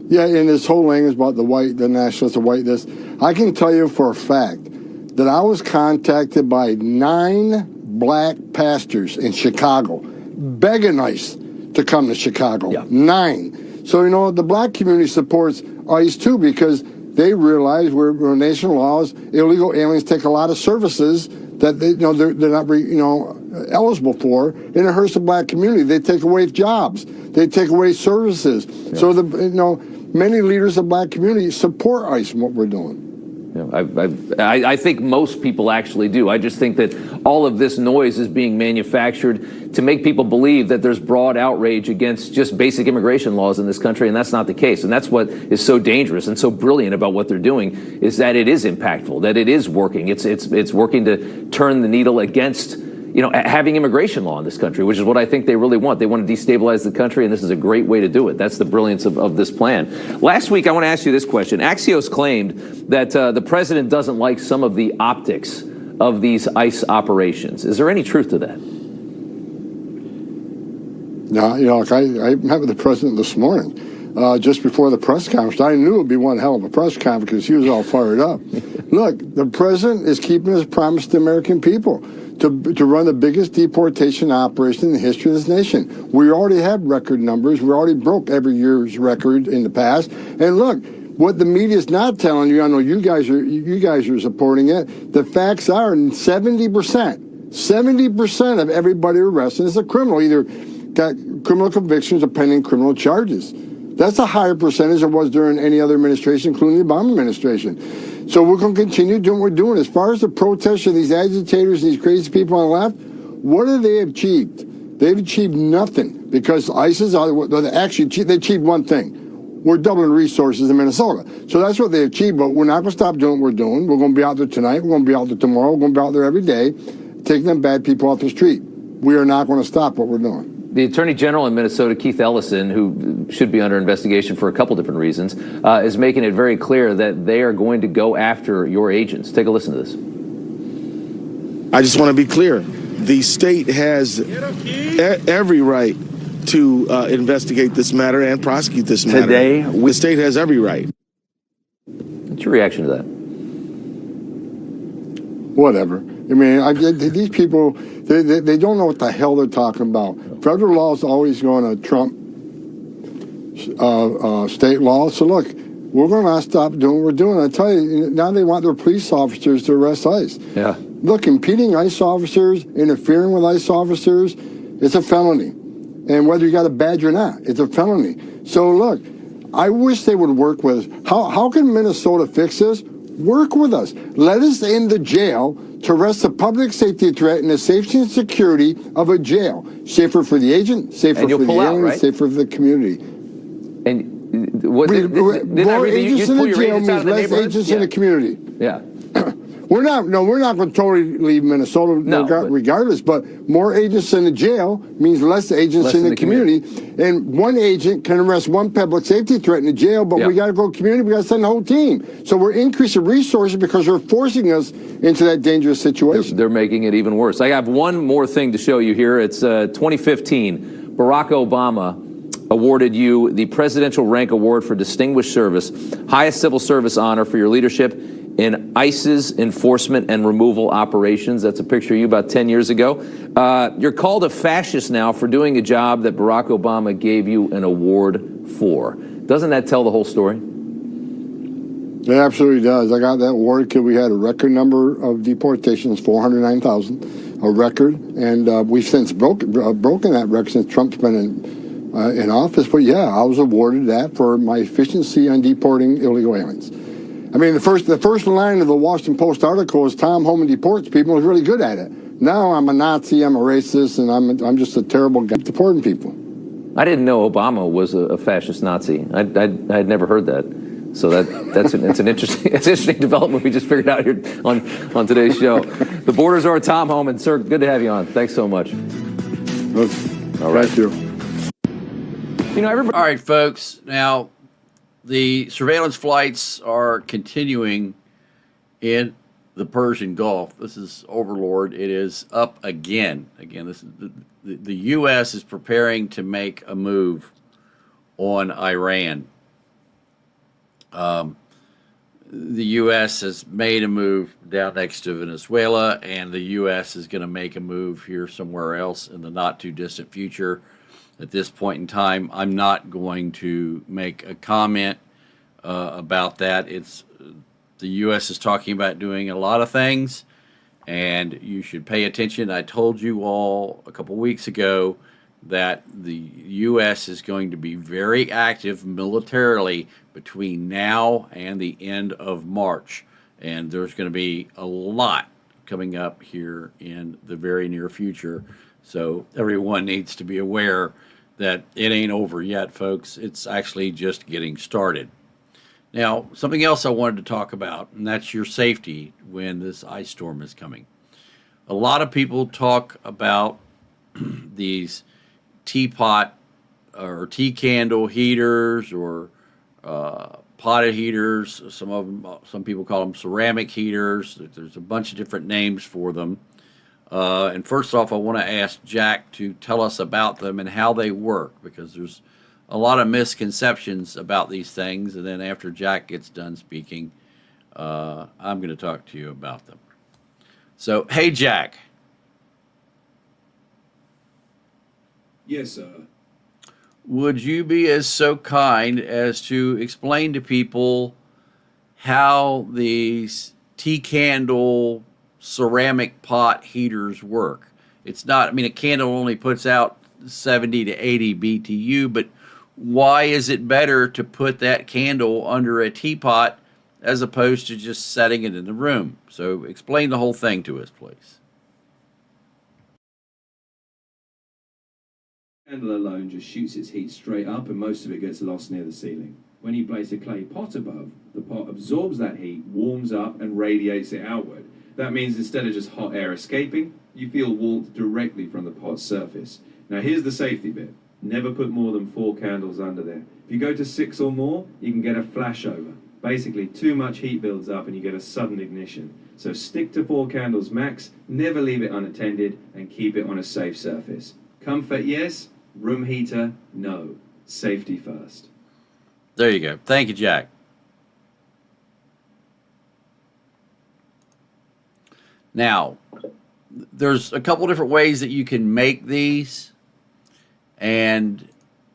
Yeah, and this whole language about the white, the nationalists, the white this. I can tell you for a fact that I was contacted by 9 black pastors in Chicago, begging ICE to come to Chicago. Yeah. 9. So, you know, the black community supports ICE too because they realize we're nation of laws. Illegal aliens take a lot of services that they're not eligible for, and it hurts the black community. They take away jobs. They take away services. Yeah. So many leaders of the black community support ICE and what we're doing. Yeah, I think most people actually do. I just think that all of this noise is being manufactured to make people believe that there's broad outrage against just basic immigration laws in this country, and that's not the case. And that's what is so dangerous and so brilliant about what they're doing is that it is impactful, that it is working. It's working to turn the needle against having immigration law in this country, which is what I think they really want. They want to destabilize the country, and this is a great way to do it. That's the brilliance of this plan. Last week, I want to ask you this question. Axios claimed that the president doesn't like some of the optics of these ICE operations. Is there any truth to that? No, I met with the president this morning, just before the press conference. I knew it would be one hell of a press conference because he was all fired up. Look, the president is keeping his promise to the American people to run the biggest deportation operation in the history of this nation. We already have record numbers. We already broke every year's record in the past. And look, what the media is not telling you, I know you guys are supporting it. The facts are 70% of everybody arrested is a criminal, either got criminal convictions or pending criminal charges. That's a higher percentage than was during any other administration, including the Obama administration. So we're going to continue doing what we're doing. As far as the protests of these agitators and these crazy people on the left, what have they achieved? They've achieved nothing because ISIS, they achieved one thing. We're doubling resources in Minnesota. So that's what they achieved, but we're not going to stop doing what we're doing. We're going to be out there tonight. We're going to be out there tomorrow. We're going to be out there every day, taking them bad people off the street. We are not going to stop what we're doing. The Attorney General in Minnesota, Keith Ellison, who should be under investigation for a couple different reasons, is making it very clear that they are going to go after your agents. Take a listen to this. I just want to be clear. The state has every right to investigate this matter and prosecute this matter. Today, the state has every right. What's your reaction to that? Whatever. I mean, these people, they don't know what the hell they're talking about. Federal law is always going to trump state law. So look, we're going to stop doing what we're doing. I tell you, now they want their police officers to arrest ICE. Yeah. Look, impeding ICE officers, interfering with ICE officers, it's a felony. And whether you got a badge or not, it's a felony. So look, I wish they would work with us. How can Minnesota fix this? Work with us. Let us in the jail to arrest the public safety threat and the safety and security of a jail. Safer for the agent, safer for the alien, right? Safer for the community. And what, more agents in the jail means less agents in the community. Yeah. We're not going to totally leave Minnesota regardless, but more agents in the jail means less agents in the community. And one agent can arrest one public safety threat in the jail, but we got to go community, we got to send the whole team. So we're increasing resources because they're forcing us into that dangerous situation. They're making it even worse. I have one more thing to show you here. It's 2015. Barack Obama awarded you the Presidential Rank Award for Distinguished Service, highest civil service honor for your leadership in ICE's enforcement and removal operations. That's a picture of you about 10 years ago. You're called a fascist now for doing a job that Barack Obama gave you an award for. Doesn't that tell the whole story? It absolutely does. I got that award because we had a record number of deportations, 409,000, a record, and we've since broken that record since Trump's been in in office. But yeah, I was awarded that for my efficiency on deporting illegal aliens. I mean, the first line of the Washington Post article is Tom Homan deports people. Was really good at it. Now I'm a Nazi, I'm a racist, and I'm just a terrible guy deporting people. I didn't know Obama was a fascist Nazi. I'd never heard that. So that's an interesting development we just figured out here on today's show. The Borders are Tom Homan. Sir, good to have you on. Thanks so much. All right. Thank you. You know, everybody. All right, folks. Now, the surveillance flights are continuing in the Persian Gulf. This is Overlord. It is up again. Again, this is the U.S. is preparing to make a move on Iran. The U.S. has made a move down next to Venezuela, and the U.S. is going to make a move here somewhere else in the not-too-distant future. At this point in time, I'm not going to make a comment about that. The U.S. is talking about doing a lot of things, and you should pay attention. I told you all a couple weeks ago that the U.S. is going to be very active militarily between now and the end of March. And there's going to be a lot coming up here in the very near future. So everyone needs to be aware that it ain't over yet, folks. It's actually just getting started. Now, something else I wanted to talk about, and that's your safety when this ice storm is coming. A lot of people talk about these teapot or tea candle heaters or potted heaters. Some people call them ceramic heaters. There's a bunch of different names for them. And first off, I want to ask Jack to tell us about them and how they work, because there's a lot of misconceptions about these things. And then after Jack gets done speaking, I'm going to talk to you about them. So, hey, Jack. Yes, sir. Would you be as so kind as to explain to people how these tea candle ceramic pot heaters work? It's not, I mean, a candle only puts out 70 to 80 BTU, but why is it better to put that candle under a teapot as opposed to just setting it in the room? So explain the whole thing to us, please. Candle alone just shoots its heat straight up, and most of it gets lost near the ceiling. When you place a clay pot above, the pot absorbs that heat, warms up, and radiates it outward. That means instead of just hot air escaping, you feel warmth directly from the pot's surface. Now here's the safety bit. Never put more than 4 candles under there. If you go to 6 or more, you can get a flashover. Basically, too much heat builds up and you get a sudden ignition. So stick to 4 candles max, never leave it unattended, and keep it on a safe surface. Comfort, yes. Room heater, no. Safety first. There you go. Thank you, Jack. Now, there's a couple different ways that you can make these. And,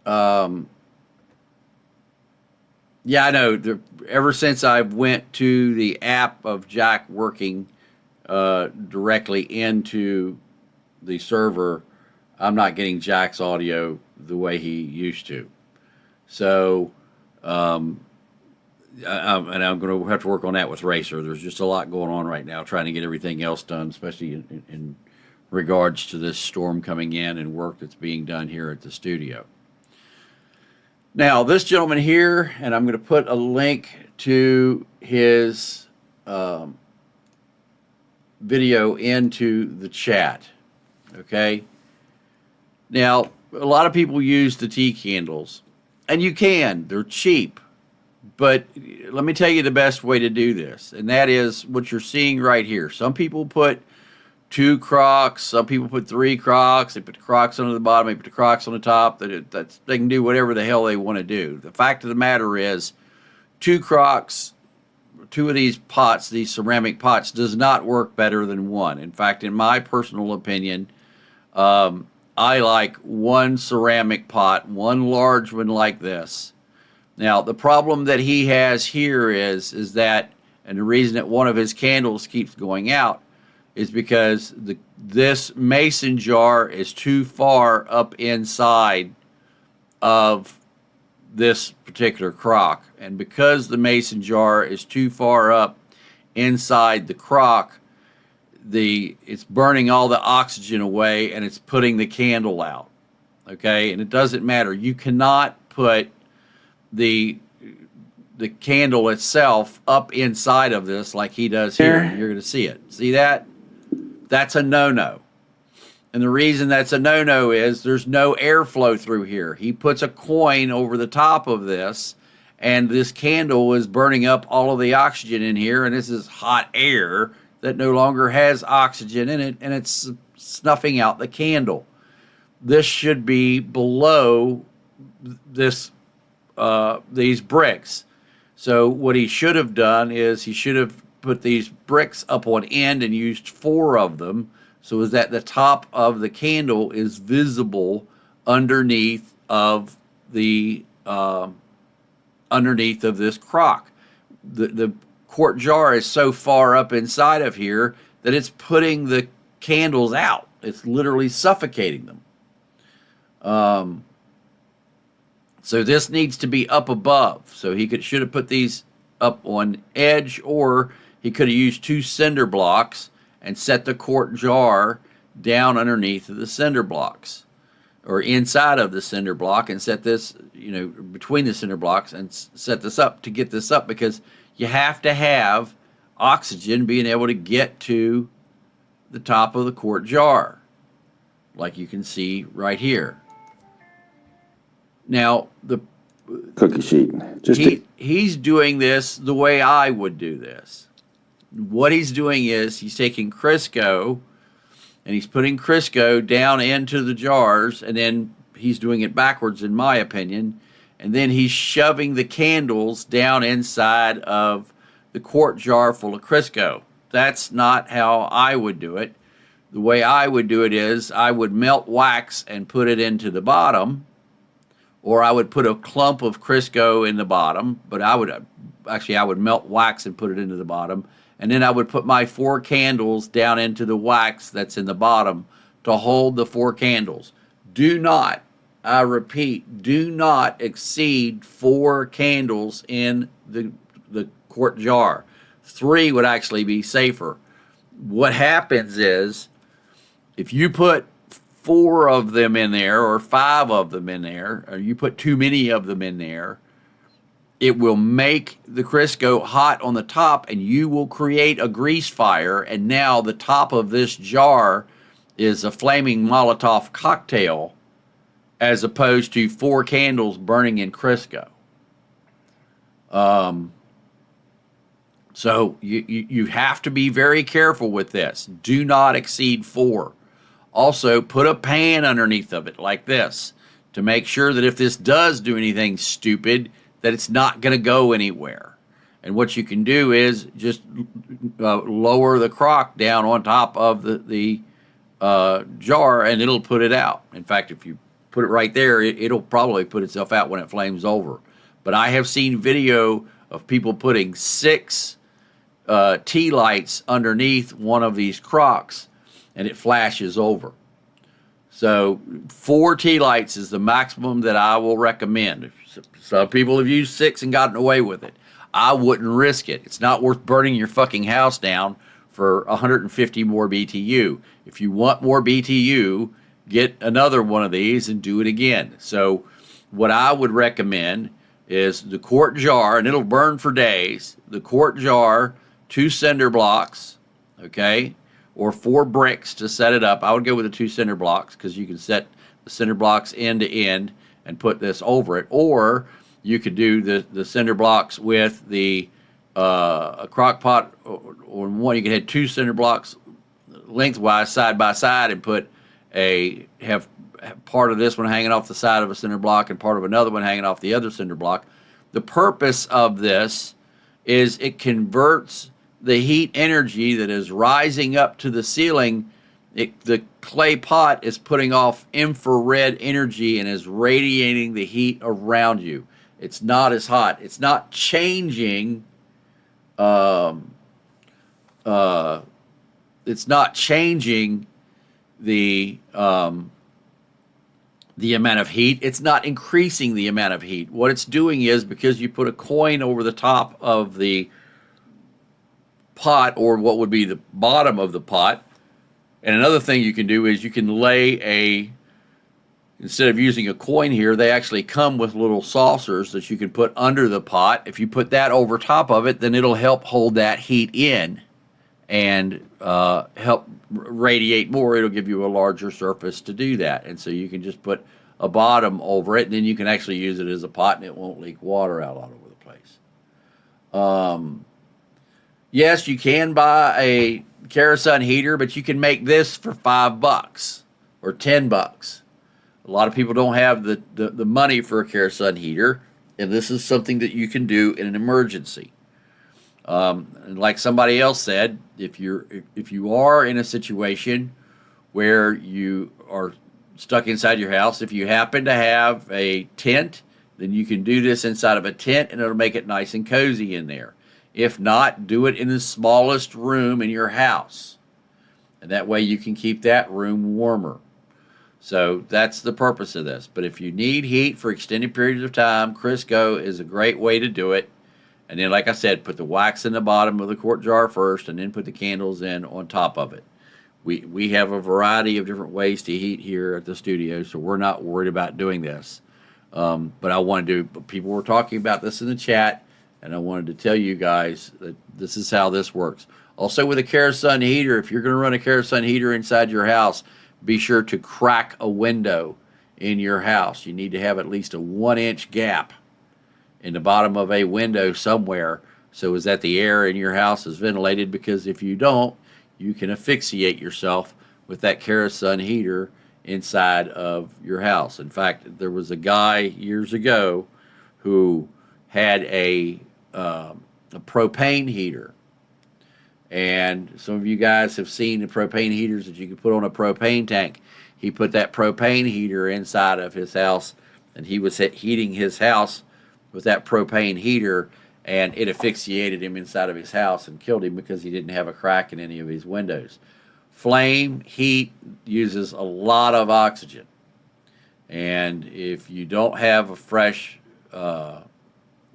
yeah, I know. Ever since I went to the app of Jack working directly into the server, I'm not getting Jack's audio the way he used to. So, and I'm going to have to work on that with RACER. There's just a lot going on right now, trying to get everything else done, especially in regards to this storm coming in and work that's being done here at the studio. Now, this gentleman here, and I'm going to put a link to his video into the chat, okay? Now, a lot of people use the tea candles, and you can. They're cheap. But let me tell you the best way to do this, and that is what you're seeing right here. Some people put 2 crocks, some people put 3 crocks. They put the crocks on the bottom, they put the crocks on the top. They can do whatever the hell they want to do. The fact of the matter is 2 crocks, 2 of these pots, these ceramic pots, does not work better than 1. In fact, in my personal opinion, I like 1 ceramic pot, 1 large one like this. Now, the problem that he has here is that, and the reason that one of his candles keeps going out is because this mason jar is too far up inside of this particular crock. And because the mason jar is too far up inside the crock, it's burning all the oxygen away and it's putting the candle out. Okay, and it doesn't matter. You cannot put the candle itself up inside of this like he does here. You're going to see it. See that? That's a no-no. And the reason that's a no-no is there's no airflow through here. He puts a coin over the top of this, and this candle is burning up all of the oxygen in here, and this is hot air that no longer has oxygen in it, and it's snuffing out the candle. This should be below this these bricks. So what he should have done is he should have put these bricks up on end and used 4 of them, so is that the top of the candle is visible underneath of the underneath of this crock. The quart jar is so far up inside of here that it's putting the candles out. It's literally suffocating them. So this needs to be up above. So he should have put these up on edge, or he could have used 2 cinder blocks and set the quart jar down underneath the cinder blocks, or inside of the cinder block, and set this, between the cinder blocks, and set this up to get this up, because you have to have oxygen being able to get to the top of the quart jar, like you can see right here. Now, the cookie sheet. He's doing this the way I would do this. What he's doing is he's taking Crisco and he's putting Crisco down into the jars, and then he's doing it backwards, in my opinion, and then he's shoving the candles down inside of the quart jar full of Crisco. That's not how I would do it. The way I would do it is I would melt wax and put it into the bottom, or I would put a clump of Crisco in the bottom, but I would melt wax and put it into the bottom, and then I would put my 4 candles down into the wax that's in the bottom to hold the 4 candles. Do not, I repeat, do not exceed 4 candles in the quart jar. 3 would actually be safer. What happens is, if you put 4 of them in there, or 5 of them in there, or you put too many of them in there, it will make the Crisco hot on the top, and you will create a grease fire, and now the top of this jar is a flaming Molotov cocktail, as opposed to 4 candles burning in Crisco. So you have to be very careful with this. Do not exceed 4. Also, put a pan underneath of it like this to make sure that if this does do anything stupid, that it's not going to go anywhere. And what you can do is just lower the crock down on top of the jar, and it'll put it out. In fact, if you put it right there, it'll probably put itself out when it flames over. But I have seen video of people putting 6 tea lights underneath one of these crocks, and it flashes over. So 4 tea lights is the maximum that I will recommend. Some people have used 6 and gotten away with it. I wouldn't risk it. It's not worth burning your fucking house down for 150 more BTU. If you want more BTU, get another one of these and do it again. So what I would recommend is the quart jar, and it'll burn for days. The quart jar, 2 cinder blocks, okay, or 4 bricks to set it up. I would go with the 2 cinder blocks, because you can set the cinder blocks end to end and put this over it. Or you could do the cinder blocks with the a crock pot, or one. You could have 2 cinder blocks lengthwise side by side, and have part of this one hanging off the side of a cinder block and part of another one hanging off the other cinder block. The purpose of this is it converts the heat energy that is rising up to the ceiling. The clay pot is putting off infrared energy and is radiating the heat around you. It's not as hot. It's not changing. It's not changing the the amount of heat. It's not increasing the amount of heat. What it's doing is, because you put a coin over the top of the pot, or what would be the bottom of the pot. And another thing you can do is you can lay instead of using a coin here, they actually come with little saucers that you can put under the pot. If you put that over top of it, then it'll help hold that heat in and help radiate more. It'll give you a larger surface to do that. And so you can just put a bottom over it, and then you can actually use it as a pot, and it won't leak water out all over the place. Yes, you can buy a kerosene heater, but you can make this for $5 or $10. A lot of people don't have the money for a kerosene heater, and this is something that you can do in an emergency. And like somebody else said, if you are in a situation where you are stuck inside your house, if you happen to have a tent, then you can do this inside of a tent, and it'll make it nice and cozy in there. If not, do it in the smallest room in your house, and that way you can keep that room warmer. So that's the purpose of this. But if you need heat for extended periods of time, Crisco is a great way to do it. And then, like I said, put the wax in the bottom of the quart jar first, and then put the candles in on top of it. We have a variety of different ways to heat here at the studio, so we're not worried about doing this. But I wanted to, people were talking about this in the chat, and I wanted to tell you guys that this is how this works. Also, with a kerosene heater, if you're going to run a kerosene heater inside your house, be sure to crack a window in your house. You need to have at least a 1-inch gap in the bottom of a window somewhere, so as that the air in your house is ventilated, because if you don't, you can asphyxiate yourself with that kerosene heater inside of your house. In fact, there was a guy years ago who had a propane heater. And some of you guys have seen the propane heaters that you can put on a propane tank. He put that propane heater inside of his house, and he was heating his house with that propane heater, and it asphyxiated him inside of his house and killed him because he didn't have a crack in any of his windows. Flame heat uses a lot of oxygen, and if you don't have a fresh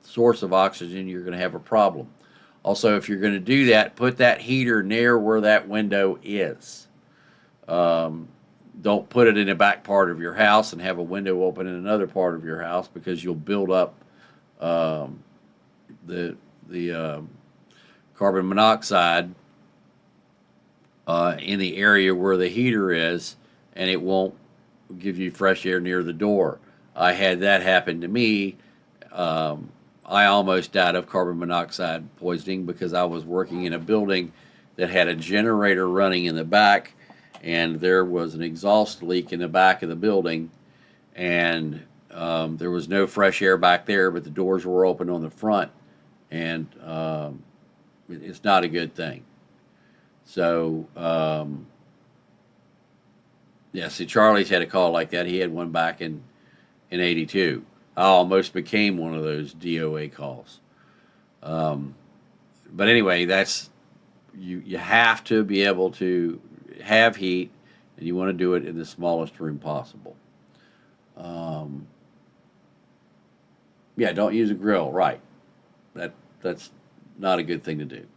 source of oxygen, you're going to have a problem. Also, if you're going to do that, put that heater near where that window is. Don't put it in the back part of your house and have a window open in another part of your house, because you'll build up the carbon monoxide in the area where the heater is, and it won't give you fresh air near the door. I had that happen to me. I almost died of carbon monoxide poisoning because I was working in a building that had a generator running in the back, and there was an exhaust leak in the back of the building, and there was no fresh air back there, but the doors were open on the front, and it's not a good thing. So, yeah, see, Charlie's had a call like that. He had one back in 82. I almost became one of those DOA calls. But anyway, that's you have to be able to have heat, and you want to do it in the smallest room possible. Yeah, don't use a grill. Right. That's not a good thing to do.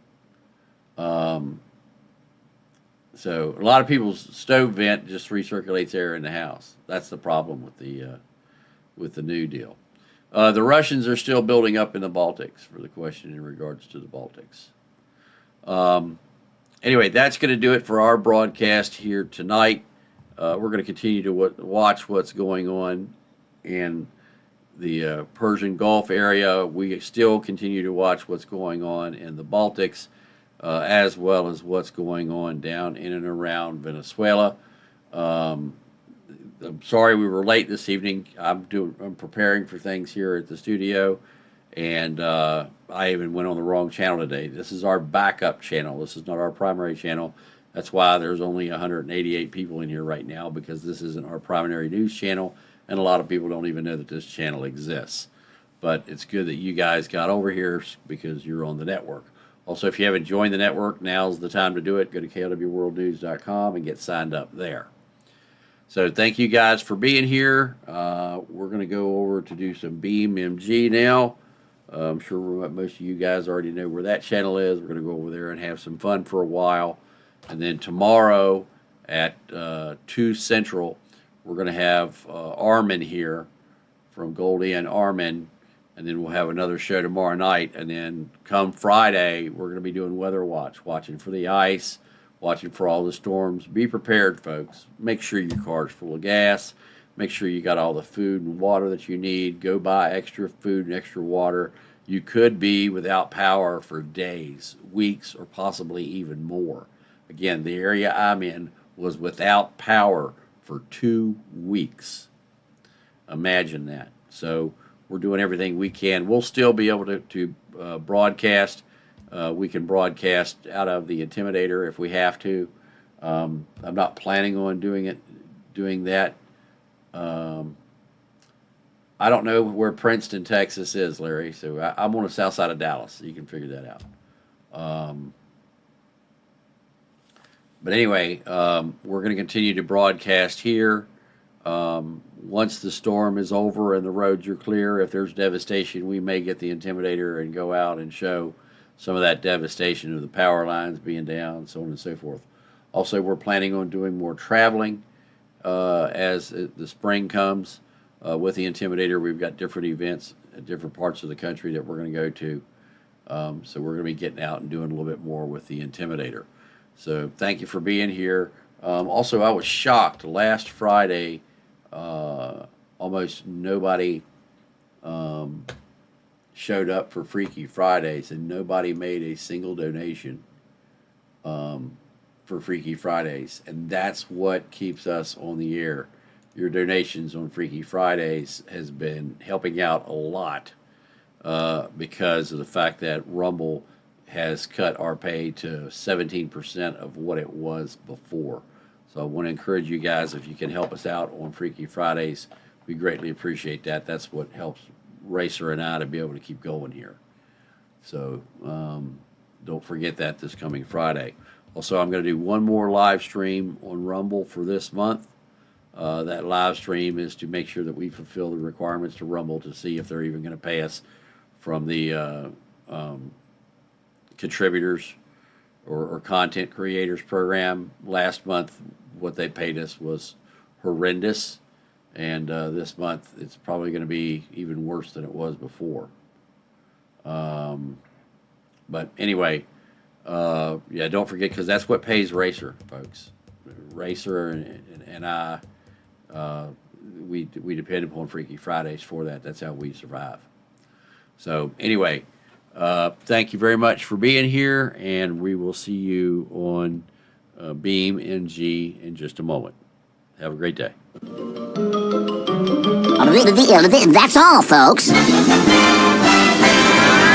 So a lot of people's stove vent just recirculates air in the house. That's the problem with the new deal. The Russians are still building up in the Baltics, for the question in regards to the Baltics. Anyway, that's going to do it for our broadcast here tonight. We're going to continue to watch what's going on in the Persian Gulf area. We still continue to watch what's going on in the Baltics, as well as what's going on down in and around Venezuela. I'm sorry we were late this evening. I'm preparing for things here at the studio, and I even went on the wrong channel today. This is our backup channel. This is not our primary channel. That's why there's only 188 people in here right now, because this isn't our primary news channel, and a lot of people don't even know that this channel exists. But it's good that you guys got over here because you're on the network. Also, if you haven't joined the network, now's the time to do it. Go to klwworldnews.com and get signed up there. So thank you guys for being here. We're going to go over to do some Beam MG now. I'm sure most of you guys already know where that channel is. We're going to go over there and have some fun for a while. And then tomorrow at 2 Central, we're going to have Armin here from Goldie and Armin. And then we'll have another show tomorrow night. And then come Friday, we're going to be doing Weather Watch, watching for the ice, watching for all the storms. Be prepared, folks. Make sure your car's full of gas. Make sure you got all the food and water that you need. Go buy extra food and extra water. You could be without power for days, weeks, or possibly even more. Again, the area I'm in was without power for 2 weeks. Imagine that. So we're doing everything we can. We'll still be able to broadcast. We can broadcast out of the Intimidator if we have to. I'm not planning on doing that. I don't know where Princeton, Texas is, Larry. So I'm on the south side of Dallas. So you can figure that out. But anyway, we're going to continue to broadcast here. Once the storm is over and the roads are clear, if there's devastation, we may get the Intimidator and go out and show some of that devastation of the power lines being down, so on and so forth. Also, we're planning on doing more traveling as the spring comes. With the Intimidator, we've got different events at different parts of the country that we're going to go to. So we're going to be getting out and doing a little bit more with the Intimidator. So thank you for being here. Also, I was shocked last Friday. Almost nobody showed up for Freaky Fridays, and nobody made a single donation for Freaky Fridays, and that's what keeps us on the air. Your donations on Freaky Fridays has been helping out a lot because of the fact that Rumble has cut our pay to 17% of what it was before. So I want to encourage you guys, if you can help us out on Freaky Fridays, we greatly appreciate that. That's what helps Racer and I to be able to keep going here. So don't forget that this coming Friday. Also, I'm going to do one more live stream on Rumble for this month. That live stream is to make sure that we fulfill the requirements to Rumble to see if they're even going to pay us from the contributors or content creators program. Last month, what they paid us was horrendous, and this month it's probably going to be even worse than it was before. But anyway, yeah, don't forget, because that's what pays Racer, folks. Racer and I, we depend upon Freaky Fridays for that. That's how we survive. So anyway, thank you very much for being here, and we will see you on Beam MG in just a moment. Have a great day. That's all, folks.